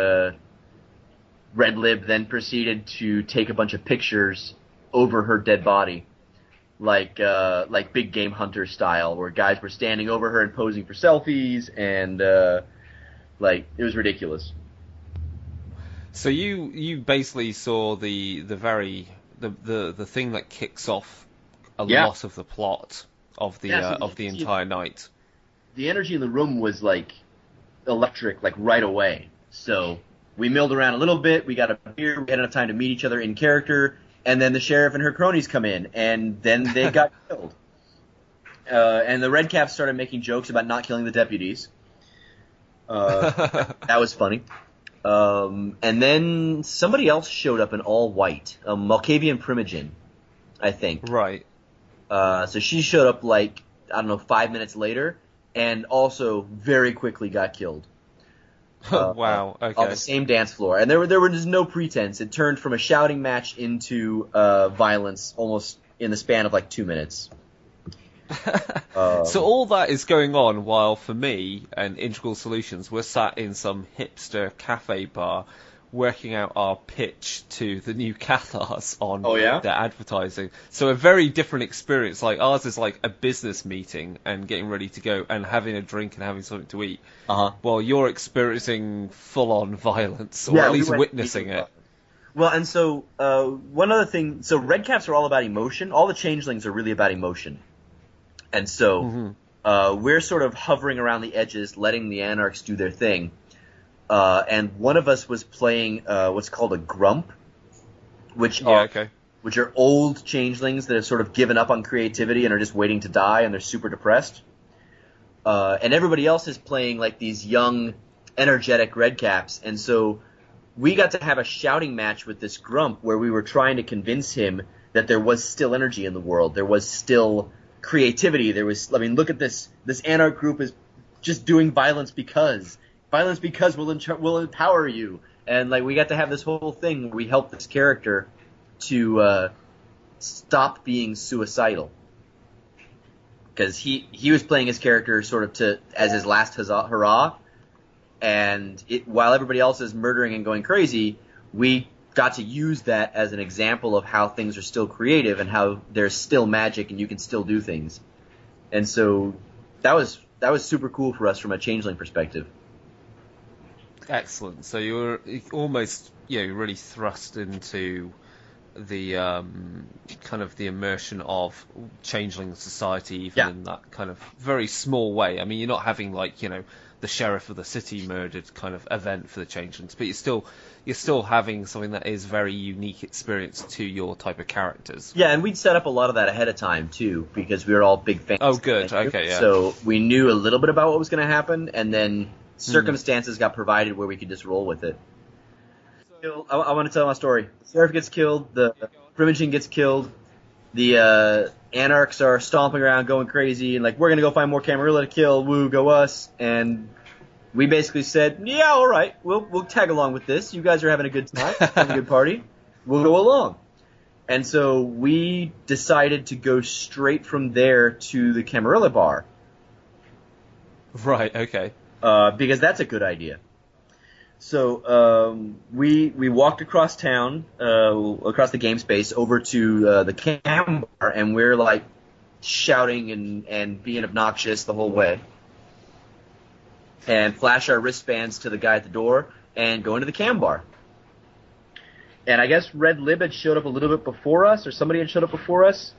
Red Lib then proceeded to take a bunch of pictures over her dead body, like big game hunter style, where guys were standing over her and posing for selfies, and it was ridiculous. So you basically saw the thing that kicks off a lot of the plot of the entire night. The energy in the room was like electric, like right away. So we milled around a little bit. We got a beer. We had enough time to meet each other in character, and then the sheriff and her cronies come in, and then they got killed. And the Redcaps started making jokes about not killing the deputies. That was funny. And then somebody else showed up in all white, Malkavian Primogen, I think. Right. So she showed up 5 minutes later, and also very quickly got killed. Wow. Okay. On the same dance floor, and there was no pretense. It turned from a shouting match into violence almost in the span of 2 minutes. So all that is going on while, for me and Integral Solutions, we're sat in some hipster cafe bar working out our pitch to the new Cathars on their advertising. So a very different experience. Ours is like a business meeting and getting ready to go and having a drink and having something to eat, while you're experiencing full-on violence, or at least witnessing it. Well, and so one other thing, so Redcaps are all about emotion. All the changelings are really about emotion. And so we're sort of hovering around the edges, letting the Anarchs do their thing. And one of us was playing what's called a grump, which are old changelings that have sort of given up on creativity and are just waiting to die, and they're super depressed. And everybody else is playing these young, energetic Redcaps. And so we got to have a shouting match with this grump where we were trying to convince him that there was still energy in the world. There was still creativity. There was, I mean, look at this. This anarch group is just doing violence because will empower you. And like we got to have this whole thing where we helped this character to stop being suicidal, because he was playing his character sort of as his last hurrah, and while everybody else is murdering and going crazy, we got to use that as an example of how things are still creative and how there's still magic and you can still do things. And so that was super cool for us from a changeling perspective. Excellent. So you were almost, really thrust into the kind of the immersion of changeling society, even in that kind of very small way. I mean, you're not having like, the sheriff of the city murdered kind of event for the changelings, but you're still having something that is very unique experience to your type of characters. Yeah, and we'd set up a lot of that ahead of time too, because we were all big fans. Oh, good. Okay, yeah. So we knew a little bit about what was going to happen, and then circumstances got provided where we could just roll with it. I want to tell my story. The sheriff gets killed, the Primogene gets killed, the anarchs are stomping around going crazy, and like, we're going to go find more Camarilla to kill, woo, go us. And we basically said, yeah, all right, we'll tag along with this. You guys are having a good time, having a good party. We'll go along. And so we decided to go straight from there to the Camarilla bar. Right, okay. Because that's a good idea. So we walked across town, across the game space, over to the Cam bar, and we're like shouting and being obnoxious the whole way, and flash our wristbands to the guy at the door and go into the Cam bar. And I guess Red Lib had showed up a little bit before us, or somebody had showed up before us,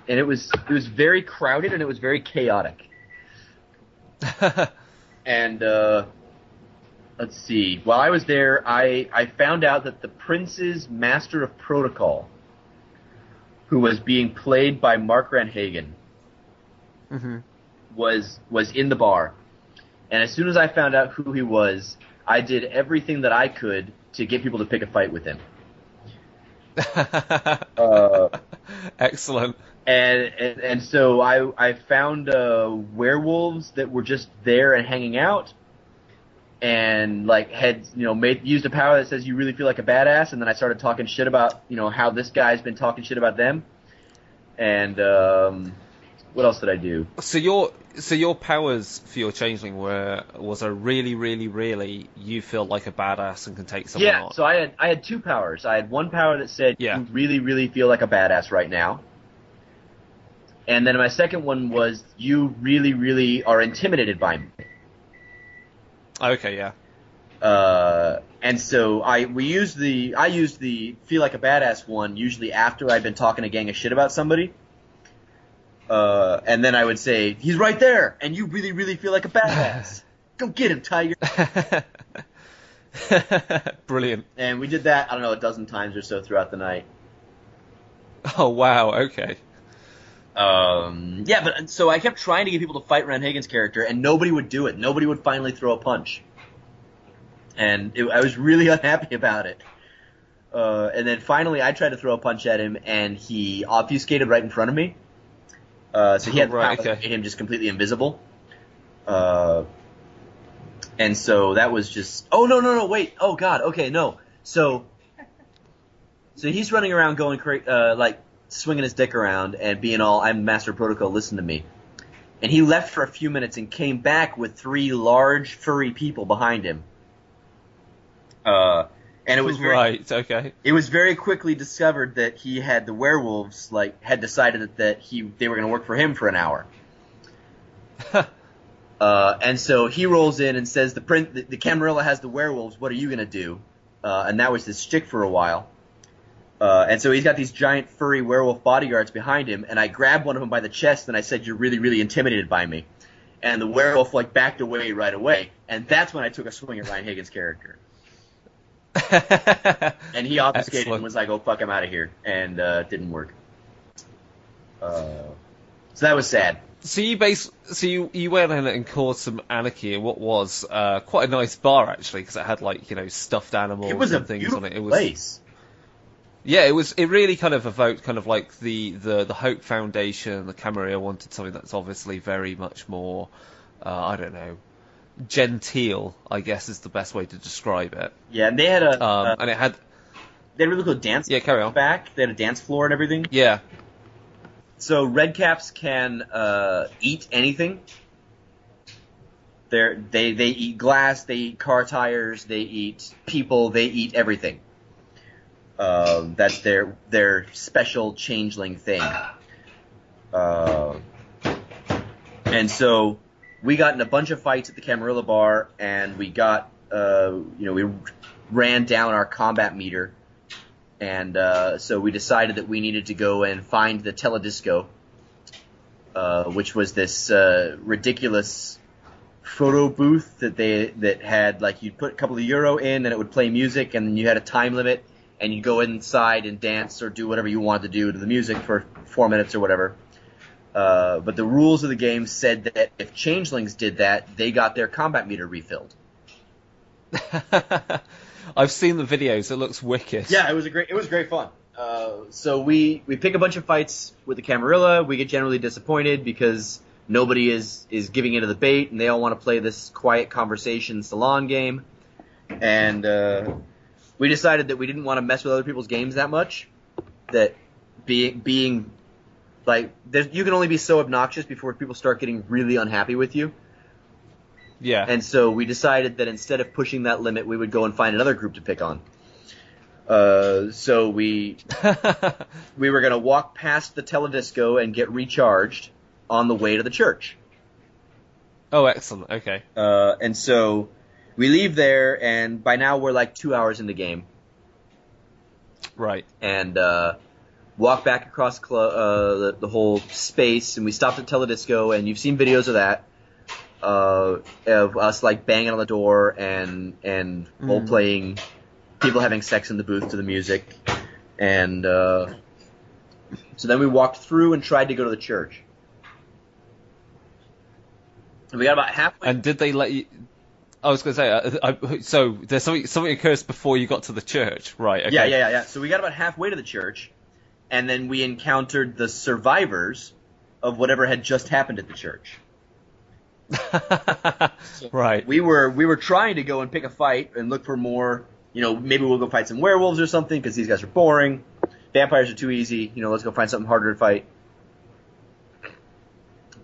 and it was very crowded and it was very chaotic. And let's see. While I was there, I found out that the Prince's Master of Protocol, who was being played by Mark Ranhagen, was in the bar. And as soon as I found out who he was, I did everything that I could to get people to pick a fight with him. Excellent. And so I found werewolves that were just there and hanging out, and like had used a power that says you really feel like a badass, and then I started talking shit about how this guy's been talking shit about them, and what else did I do? So your powers for your changeling was a really, really, really you feel like a badass and can take someone on. Yeah, so I had two powers. I had one power that said you really, really feel like a badass right now. And then my second one was you really, really are intimidated by me. Okay, yeah. And so I used the feel like a badass one usually after I'd been talking a gang of shit about somebody. And then I would say, he's right there, and you really, really feel like a badass. Go get him, Tiger. Brilliant. And we did that, I don't know, a dozen times or so throughout the night. Oh, wow, okay. Yeah, but so I kept trying to get people to fight Ranhagen's character, and nobody would do it. Nobody would finally throw a punch. And I was really unhappy about it. And then finally I tried to throw a punch at him, and he obfuscated right in front of me. So he had the power that made him just completely invisible. And so that was just... Oh, no, wait. Oh, God, okay, no. So he's running around going like swinging his dick around and being all, I'm Master Protocol, listen to me. And he left for a few minutes and came back with 3 large furry people behind him. And it was It was very quickly discovered that he had the werewolves had decided that they were going to work for him for an hour. And so he rolls in and says, the Camarilla has the werewolves. What are you going to do? And that was his shtick for a while. And so he's got these giant furry werewolf bodyguards behind him, and I grabbed one of them by the chest and I said, you're really, really intimidated by me. And the werewolf backed away right away, and that's when I took a swing at Ryan Higgins' character. And he obfuscated and was like, oh, fuck, I'm out of here, and it didn't work. So that was sad. So you went in and caused some anarchy in what was quite a nice bar, actually, because it had stuffed animals and things on it. It was a place. Yeah, it really kind of evoked kind of like the Hope Foundation, the Camarilla wanted something that's obviously very much more, I don't know, genteel, I guess is the best way to describe it. Yeah, and they had and it had they had a really cool dance. Yeah, carry on. Back, they had a dance floor and everything. Yeah. So Redcaps can eat anything. They eat glass, they eat car tires, they eat people, they eat everything. That's their special changeling thing. And so we got in a bunch of fights at the Camarilla bar, and we got we ran down our combat meter, and so we decided that we needed to go and find the teledisco, which was this ridiculous photo booth that had, like, you'd put a couple of euro in and it would play music, and then you had a time limit, and you'd go inside and dance or do whatever you wanted to do to the music for 4 minutes or whatever. But the rules of the game said that if changelings did that, they got their combat meter refilled. I've seen the videos. It looks wicked. Yeah, it was great fun. So we pick a bunch of fights with the Camarilla. We get generally disappointed because nobody is giving into the bait, and they all want to play this quiet conversation salon game. And we decided that we didn't want to mess with other people's games that much. That being like, you can only be so obnoxious before people start getting really unhappy with you. Yeah. And so we decided that instead of pushing that limit, we would go and find another group to pick on. So we were going to walk past the teledisco and get recharged on the way to the church. Oh, excellent. Okay. And so we leave there, and by now we're like 2 hours in the game. Right. And walk back across the whole space, and we stopped at teledisco, and you've seen videos of that. Of us like banging on the door and role playing, people having sex in the booth to the music, and so then we walked through and tried to go to the church. And we got about halfway. And did they let you? I was going to say, so there's something occurs before you got to the church, right? Okay. Yeah. So we got about halfway to the church, and then we encountered the survivors of whatever had just happened at the church. Right. We were trying to go and pick a fight and look for more, maybe we'll go fight some werewolves or something because these guys are boring. Vampires are too easy. Let's go find something harder to fight.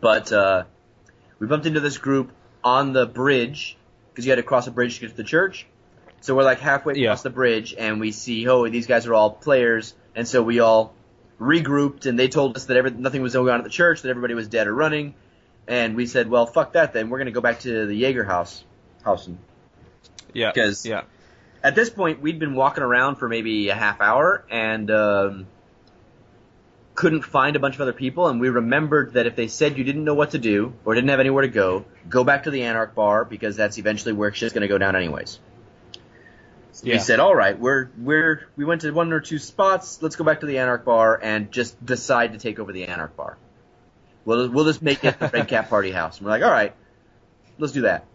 But we bumped into this group on the bridge because you had to cross a bridge to get to the church. So we're like halfway across the bridge, and we see, these guys are all players, and so we all regrouped, and they told us that nothing was going on at the church, that everybody was dead or running. And we said, well, fuck that then. We're going to go back to the Jaeger house. Yeah. Because at this point, we'd been walking around for maybe a half hour and couldn't find a bunch of other people. And we remembered that if they said you didn't know what to do or didn't have anywhere to go back to the Anarch bar, because that's eventually where shit's going to go down anyways. So we said, all right, we went to one or two spots. Let's go back to the Anarch bar and just decide to take over the Anarch bar. We'll just make it the Redcap party house. And we're like, all right, let's do that.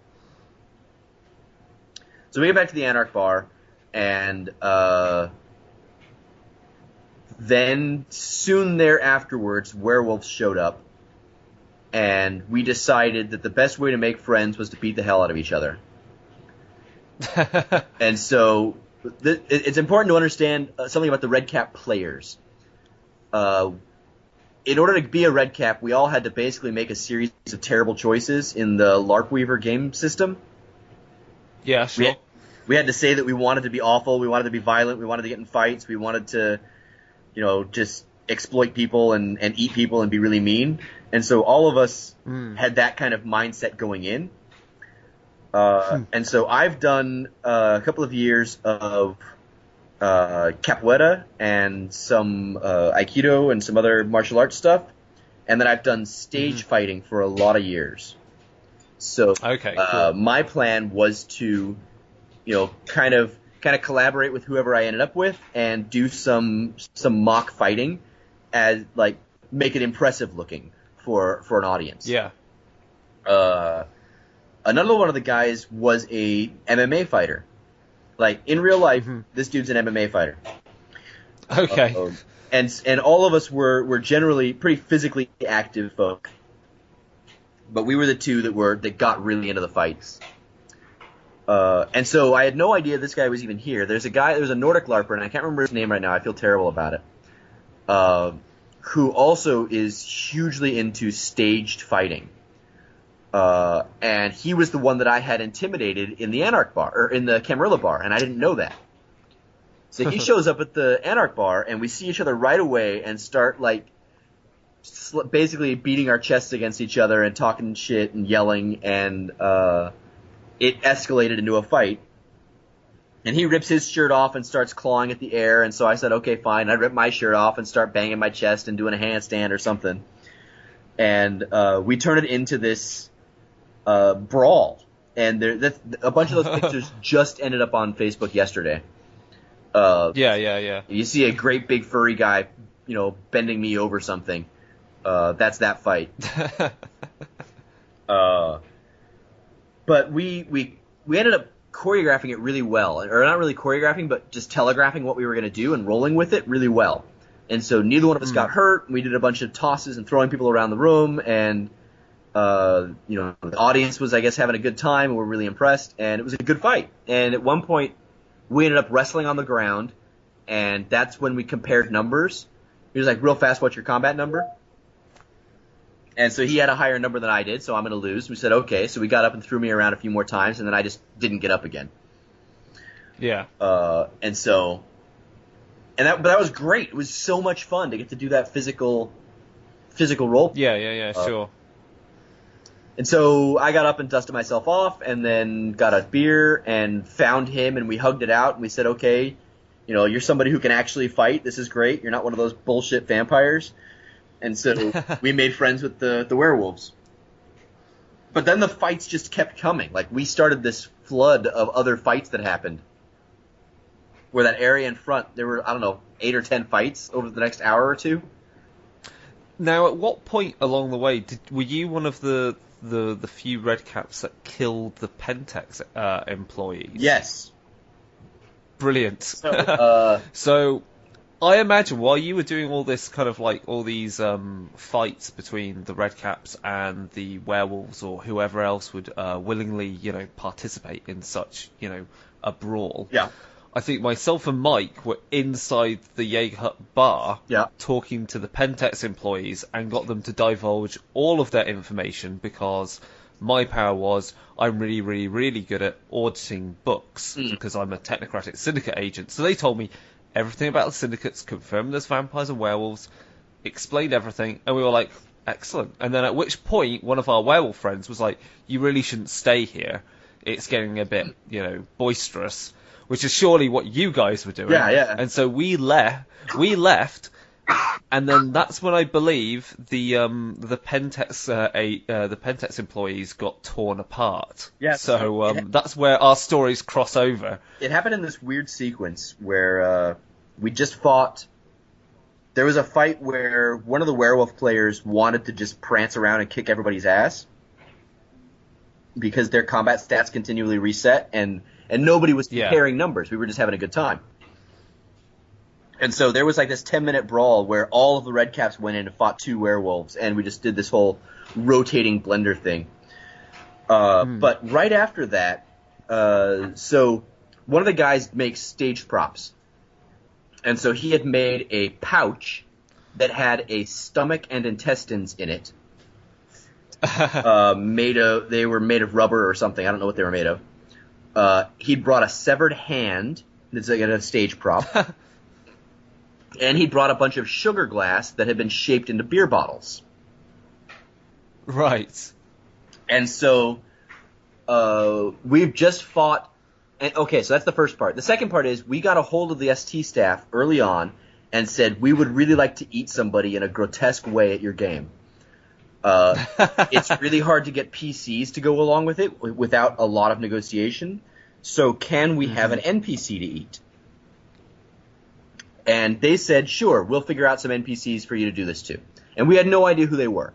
So we get back to the Anarch bar, and then soon thereafterwards, werewolves showed up, and we decided that the best way to make friends was to beat the hell out of each other. And so it's important to understand something about the Redcap players. In order to be a Redcap, we all had to basically make a series of terrible choices in the LARP Weaver game system. Yeah, sure. We had to say that we wanted to be awful, we wanted to be violent, we wanted to get in fights, we wanted to, just exploit people and eat people and be really mean. And so all of us had that kind of mindset going in. And so I've done a couple of years of capoeira and some aikido and some other martial arts stuff, and then I've done stage fighting for a lot of years. So cool. My plan was to, kind of collaborate with whoever I ended up with and do some mock fighting, as like make it impressive looking for an audience. Yeah. Another one of the guys was a MMA fighter. Like, in real life, this dude's an MMA fighter. Okay. And all of us were generally pretty physically active folk, but we were the two that got really into the fights. And so I had no idea this guy was even here. There's a Nordic LARPer, and I can't remember his name right now. I feel terrible about it. Who also is hugely into staged fighting. And he was the one that I had intimidated in the Anarch bar, or in the Camarilla bar, and I didn't know that. So he shows up at the Anarch bar, and we see each other right away and start, like, basically beating our chests against each other and talking shit and yelling, and it escalated into a fight. And he rips his shirt off and starts clawing at the air, and so I said, okay, fine. I rip my shirt off and start banging my chest and doing a handstand or something. And we turn it into this brawl. And a bunch of those pictures just ended up on Facebook yesterday. Yeah. You see a great big furry guy, bending me over something. That's that fight. But we ended up choreographing it really well, or not really choreographing, but just telegraphing what we were going to do and rolling with it really well. And so neither one of us got hurt. We did a bunch of tosses and throwing people around the room, and the audience was, I guess, having a good time, and we're really impressed. And it was a good fight. And at one point, we ended up wrestling on the ground, and that's when we compared numbers. He was like, real fast, what's your combat number? And so he had a higher number than I did, so I'm going to lose. We said, okay. So we got up and threw me around a few more times, and then I just didn't get up again. Yeah. But that was great. It was so much fun to get to do that physical role. Yeah, sure. And so I got up and dusted myself off, and then got a beer and found him, and we hugged it out, and we said, okay, you're somebody who can actually fight. This is great. You're not one of those bullshit vampires. And so we made friends with the werewolves. But then the fights just kept coming. Like, we started this flood of other fights that happened. Where that area in front, there were, 8 or 10 fights over the next hour or two. Now, at what point along the way were you one of the few Redcaps that killed the Pentex employees? Yes. Brilliant. So, so I imagine while you were doing all this kind of like all these fights between the Redcaps and the werewolves or whoever else would willingly, participate in such, a brawl. Yeah. I think myself and Mike were inside the Jaeger Hut bar talking to the Pentex employees and got them to divulge all of their information because my power was I'm really, really, really good at auditing books because I'm a technocratic syndicate agent. So they told me everything about the syndicates, confirmed there's vampires and werewolves, explained everything, and we were like, excellent. And then at which point one of our werewolf friends was like, you really shouldn't stay here. It's getting a bit, boisterous. Which is surely what you guys were doing. Yeah. And so we left, and then that's when I believe the Pentex employees got torn apart. Yeah. So that's where our stories cross over. It happened in this weird sequence where we just fought. There was a fight where one of the werewolf players wanted to just prance around and kick everybody's ass because their combat stats continually reset and nobody was comparing numbers. We were just having a good time. And so there was like this 10-minute brawl where all of the Redcaps went in and fought 2 werewolves, and we just did this whole rotating blender thing. But right after that, so one of the guys makes stage props. And so he had made a pouch that had a stomach and intestines in it. They were made of rubber or something. I don't know what they were made of. He'd brought a severed hand that's like a stage prop. And he brought a bunch of sugar glass that had been shaped into beer bottles. Right. And so we've just fought. And, okay, so that's the first part. The second part is we got a hold of the ST staff early on and said we would really like to eat somebody in a grotesque way at your game. It's really hard to get PCs to go along with it without a lot of negotiation. So can we have an NPC to eat? And they said, sure, we'll figure out some NPCs for you to do this to. And we had no idea who they were.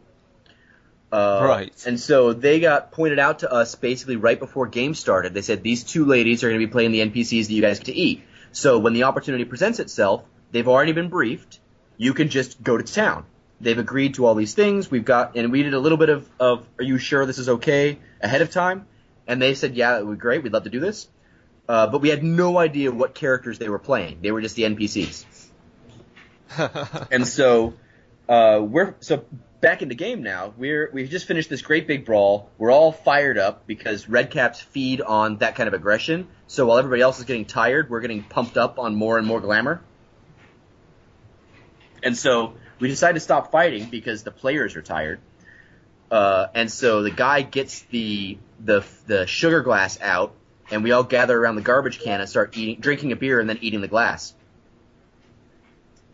Right. And so they got pointed out to us basically right before game started. They said, these 2 ladies are going to be playing the NPCs that you guys get to eat. So when the opportunity presents itself, they've already been briefed. You can just go to town. They've agreed to all these things. We did a little bit of are you sure this is okay ahead of time? And they said, yeah, it would be great. We'd love to do this. But we had no idea what characters they were playing. They were just the NPCs. And so we're back in the game now. We've just finished this great big brawl. We're all fired up because Redcaps feed on that kind of aggression. So while everybody else is getting tired, we're getting pumped up on more and more glamour. And so we decide to stop fighting because the players are tired. And so the guy gets the sugar glass out, and we all gather around the garbage can and start drinking a beer and then eating the glass.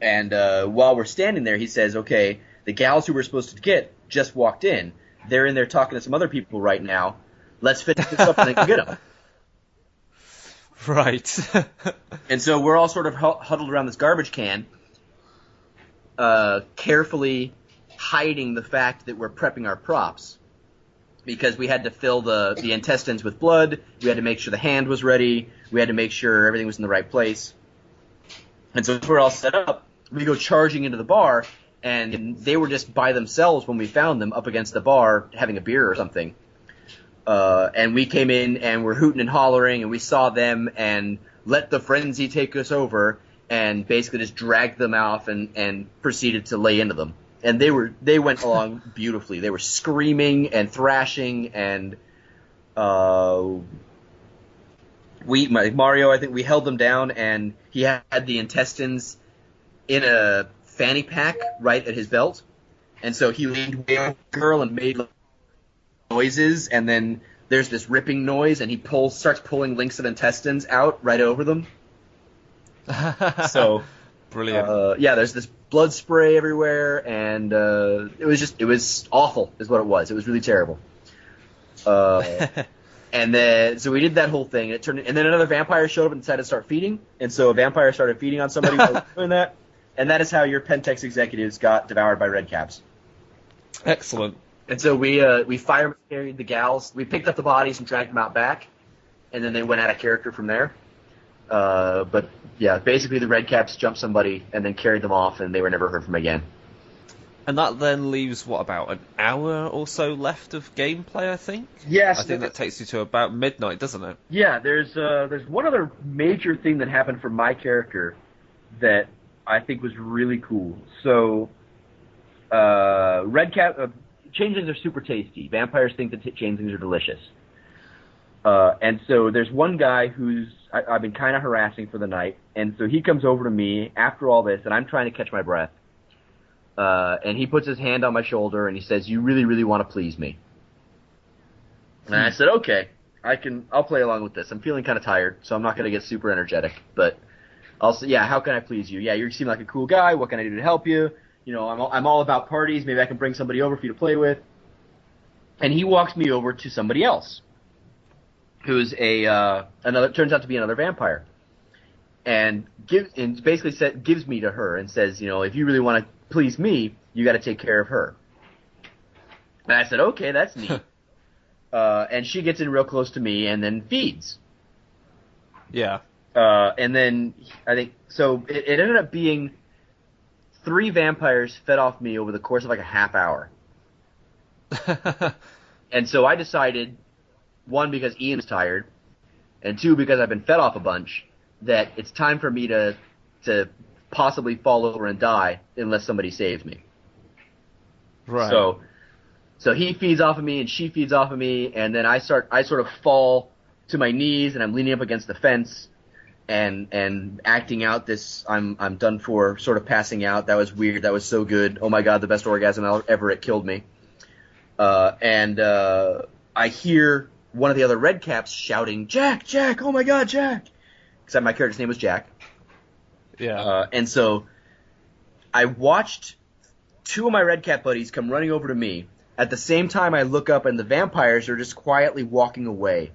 And while we're standing there, he says, okay, the gals who we're supposed to get just walked in. They're in there talking to some other people right now. Let's finish this up and then go get them. Right. And so we're all sort of huddled around this garbage can, carefully hiding the fact that we're prepping our props. Because we had to fill the intestines with blood, we had to make sure the hand was ready, we had to make sure everything was in the right place. And so we're all set up, we go charging into the bar, and they were just by themselves when we found them up against the bar having a beer or something. And we came in and we're hooting and hollering, and we saw them and let the frenzy take us over, and basically just dragged them off and proceeded to lay into them. And they went along beautifully. They were screaming and thrashing, and Mario, I think we held them down, and he had the intestines in a fanny pack right at his belt, and so he leaned way over the girl and made noises, and then there's this ripping noise, and he starts pulling links of intestines out right over them. So brilliant. Yeah, there's this blood spray everywhere, and it was awful, is what it was. It was really terrible. And then, so we did that whole thing, and and then another vampire showed up and decided to start feeding, and so a vampire started feeding on somebody while we were doing that, and that is how your Pentex executives got devoured by Redcaps. Excellent. And so we fire carried the gals, we picked up the bodies and dragged them out back, and then they went out of character from there. But yeah, basically the Redcaps jumped somebody and then carried them off, and they were never heard from again. And that then leaves, what, about an hour or so left of gameplay, I think? Yes. I think that takes you to about midnight, doesn't it? Yeah, there's one other major thing that happened for my character that I think was really cool. So, Redcap, changelings are super tasty. Vampires think that changelings are delicious. And so there's one guy who's I've been kind of harassing for the night, and so he comes over to me after all this, and I'm trying to catch my breath. And he puts his hand on my shoulder, and he says, "You really, really want to please me." And I said, "Okay, I'll play along with this. I'm feeling kind of tired, so I'm not going to get super energetic, but I'll say, yeah, how can I please you? Yeah, you seem like a cool guy. What can I do to help you? You know, I'm all about parties. Maybe I can bring somebody over for you to play with." And he walks me over to somebody else, who's turns out to be another vampire, and basically gives me to her and says, you know, if you really want to please me, you got to take care of her. And I said, okay, that's neat. And she gets in real close to me and then feeds. Yeah. And then I think so. It ended up being 3 vampires fed off me over the course of like a half hour. And so I decided, 1, because Ian's tired, and 2, because I've been fed off a bunch, that it's time for me to possibly fall over and die unless somebody saves me. Right. So he feeds off of me and she feeds off of me, and then I sort of fall to my knees and I'm leaning up against the fence and acting out this I'm done for, sort of passing out. That was weird. That was so good. Oh my God, the best orgasm ever. It killed me. And I hear one of the other Redcaps shouting, "Jack, Jack, oh my God, Jack!" Except my character's name was Jack. Yeah. And so I watched 2 of my Redcap buddies come running over to me. At the same time, I look up and the vampires are just quietly walking away.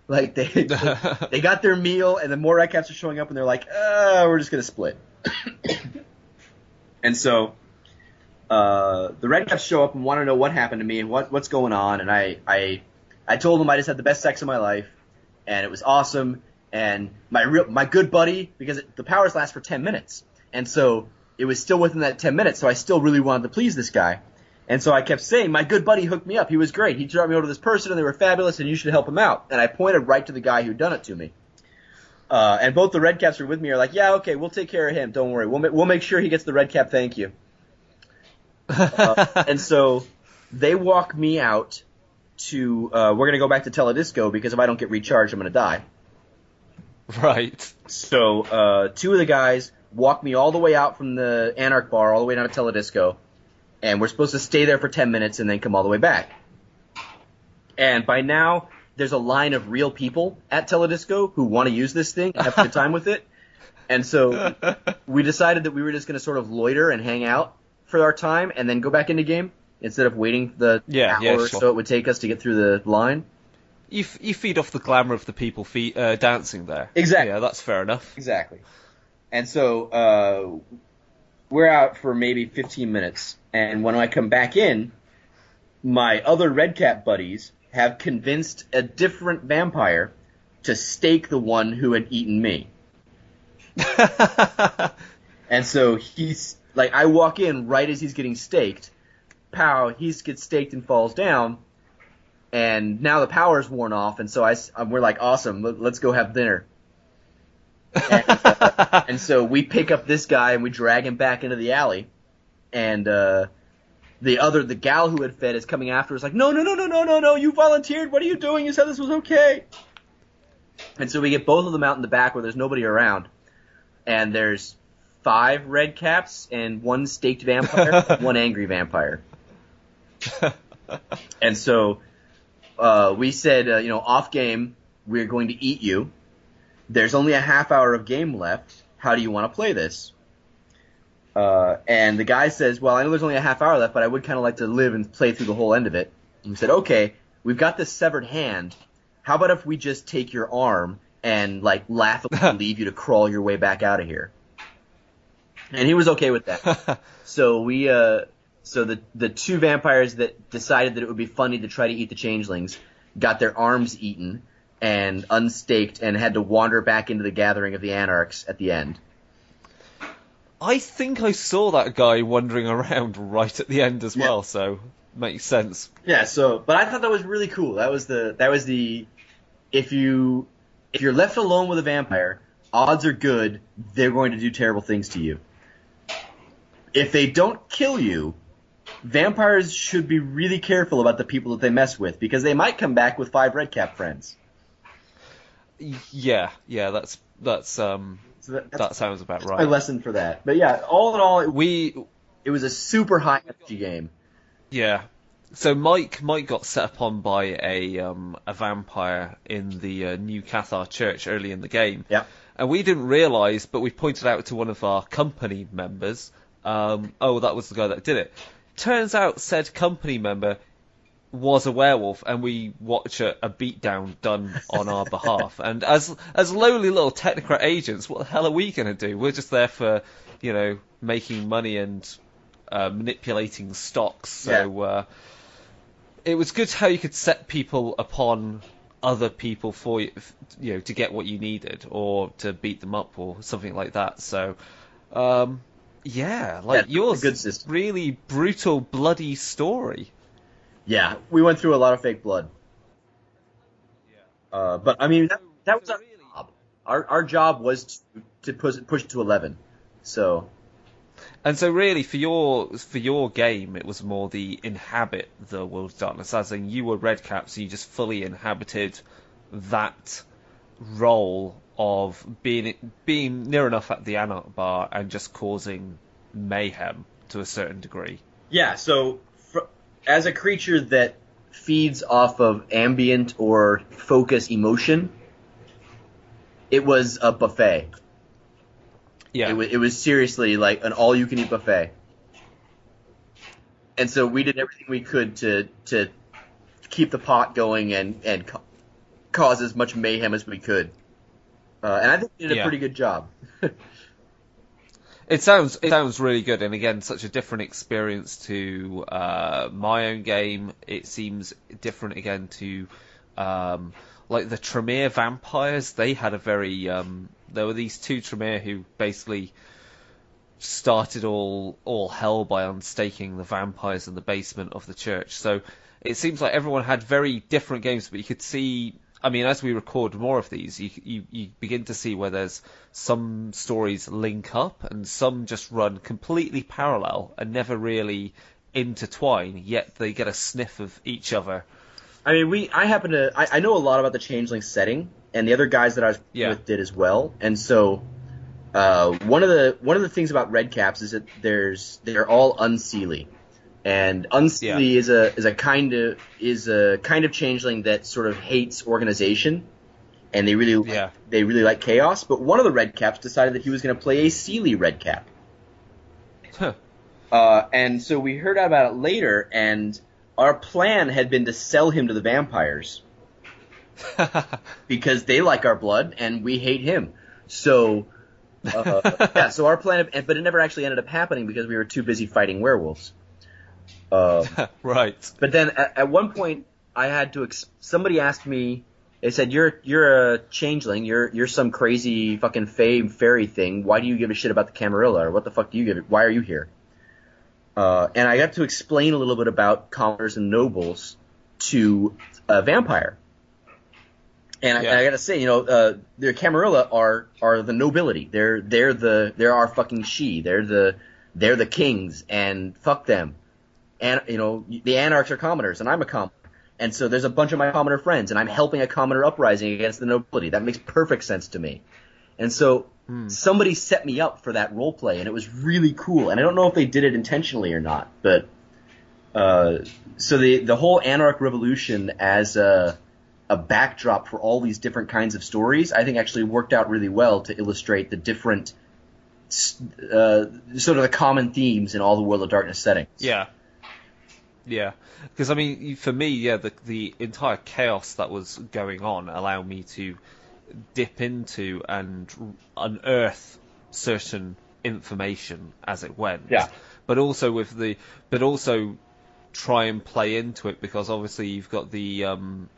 Like they got their meal, and then more Redcaps are showing up, and they're like, we're just gonna split. And so the Redcaps show up and want to know what happened to me and what's going on, and I told them I just had the best sex of my life, and it was awesome, and my good buddy, because the powers last for 10 minutes, And so it was still within that 10 minutes, so I still really wanted to please this guy. And so I kept saying, my good buddy hooked me up. He was great. He brought me over to this person, and they were fabulous, and you should help him out. And I pointed right to the guy who'd done it to me. And both the Redcaps who were with me are like, yeah, okay, we'll take care of him. Don't worry. We'll make sure he gets the Redcap thank you. And so they walk me out to, we're going to go back to Teledisco because if I don't get recharged, I'm going to die. Right. So two of the guys walk me all the way out from the Anarch bar all the way down to Teledisco, and we're supposed to stay there for 10 minutes and then come all the way back. And by now, there's a line of real people at Teledisco who want to use this thing and have a good time with it. And so we decided that we were just going to sort of loiter and hang out for our time and then go back into game instead of waiting the hour or so it would take us to get through the line. You feed off the glamour of the people dancing there. Exactly. Yeah, that's fair enough. Exactly. And so we're out for maybe 15 minutes, and when I come back in, my other Redcap buddies have convinced a different vampire to stake the one who had eaten me. And so he's like, I walk in right as he's getting staked. Pow, he gets staked and falls down. And now the power's worn off, and so we're like, awesome, let's go have dinner. And so we pick up this guy and we drag him back into the alley. And the gal who had fed is coming after us like, no, you volunteered, what are you doing? You said this was okay. And so we get both of them out in the back where there's nobody around. And there's 5 Redcaps and 1 staked vampire, 1 angry vampire. And so we said, off game, we're going to eat you. There's only a half hour of game left. How do you want to play this? And the guy says, well, I know there's only a half hour left, but I would kind of like to live and play through the whole end of it. And we said, okay, we've got this severed hand. How about if we just take your arm and, like, laughably leave you to crawl your way back out of here? And he was okay with that. So we, so the 2 vampires that decided that it would be funny to try to eat the changelings got their arms eaten and unstaked and had to wander back into the gathering of the Anarchs at the end. I think I saw that guy wandering around right at the end as well, so makes sense. Yeah, but I thought that was really cool. That was the if you're left alone with a vampire, odds are good they're going to do terrible things to you. If they don't kill you, vampires should be really careful about the people that they mess with, because they might come back with 5 Redcap friends. Yeah, that sounds about right. My lesson for that. But yeah, all in all, it was a super high energy game. Yeah. So Mike got set upon by a vampire in the New Cathar Church early in the game. Yeah. And we didn't realise, but we pointed out to one of our company members, that was the guy that did it. Turns out said company member was a werewolf, and we watch a beatdown done on our behalf. And as lowly little technocrat agents, what the hell are we going to do? We're just there for, making money and manipulating stocks. So it was good how you could set people upon other people for you, to get what you needed, or to beat them up, or something like that. So, yours, good system. Really brutal, bloody story. Yeah, we went through a lot of fake blood. But I mean, that was our job. Our job was to push it to 11. So. And so really, for your game, it was more the inhabit the World of Darkness, as in you were Redcap, so you just fully inhabited that role of being near enough at the Anarch bar and just causing mayhem to a certain degree. Yeah, so as a creature that feeds off of ambient or focus emotion, it was a buffet. Yeah. It was seriously like an all-you-can-eat buffet. And so we did everything we could to keep the pot going and cause as much mayhem as we could. And I think we did a pretty good job. It sounds really good, and again, such a different experience to my own game. It seems different again to like the Tremere vampires. They had a very there were these 2 Tremere who basically started all hell by unstaking the vampires in the basement of the church. So it seems like everyone had very different games, but you could see, I mean, as we record more of these, you begin to see where there's some stories link up and some just run completely parallel and never really intertwine, yet they get a sniff of each other. I mean, I know a lot about the Changeling setting, and the other guys that I was with did as well. And so, one of the things about Redcaps is that they're all unseelie, and unseelie is a kind of Changeling that sort of hates organization, and they really like chaos. But one of the Redcaps decided that he was going to play a Seelie Redcap. Huh. And so we heard about it later, and our plan had been to sell him to the vampires because they like our blood and we hate him. So, so our plan, but it never actually ended up happening because we were too busy fighting werewolves. Right. But then at one point, I had to. Somebody asked me. They said, "You're a changeling. You're some crazy fucking fairy thing. Why do you give a shit about the Camarilla? Or what the fuck do you give it? Why are you here?" And I got to explain a little bit about commoners and nobles to a vampire. And I got to say, the Camarilla are the nobility. They're our fucking she. They're the kings, and fuck them. And the anarchs are commoners, and I'm a commoner. And so there's a bunch of my commoner friends, and I'm helping a commoner uprising against the nobility. That makes perfect sense to me. And so somebody set me up for that role play, and it was really cool. And I don't know if they did it intentionally or not, but so the whole Anarch Revolution as a backdrop for all these different kinds of stories, I think actually worked out really well to illustrate the different sort of the common themes in all the World of Darkness settings. Yeah. Yeah, because I mean, for me, the entire chaos that was going on allowed me to dip into and unearth certain information as it went. Yeah. But also try and play into it, because obviously you've got because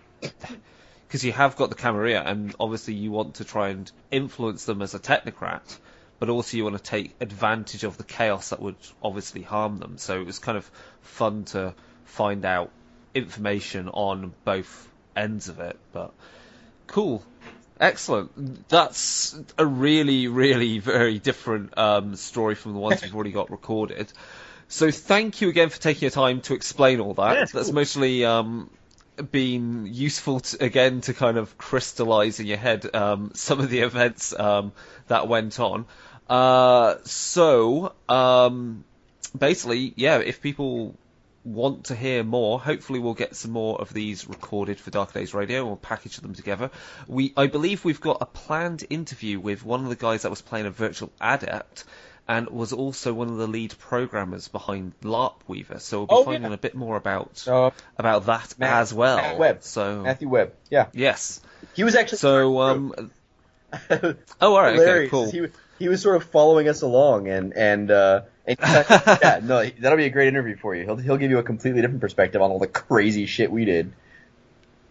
you have got the Camarilla, and obviously you want to try and influence them as a technocrat, but also you want to take advantage of the chaos that would obviously harm them. So it was kind of fun to find out information on both ends of it. But cool. Excellent. That's a really, really very different story from the ones we've already got recorded. So thank you again for taking your time to explain all that. Yeah, that's cool. Mostly been useful to kind of crystallize in your head some of the events that went on. Basically, if people want to hear more, hopefully we'll get some more of these recorded for Dark Days Radio, and we'll package them together. I believe we've got a planned interview with one of the guys that was playing a virtual adept and was also one of the lead programmers behind LARP Weaver, so we'll be finding a bit more about that as well. Matthew Webb, yeah. Yes. He was actually... So, all right, okay, cool. He was sort of following us along, and that'll be a great interview for you. He'll give you a completely different perspective on all the crazy shit we did.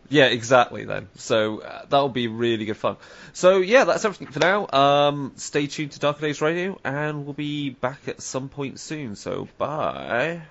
Yeah, exactly then. So that'll be really good fun. So yeah, that's everything for now. Stay tuned to Dark Days Radio, and we'll be back at some point soon. So bye.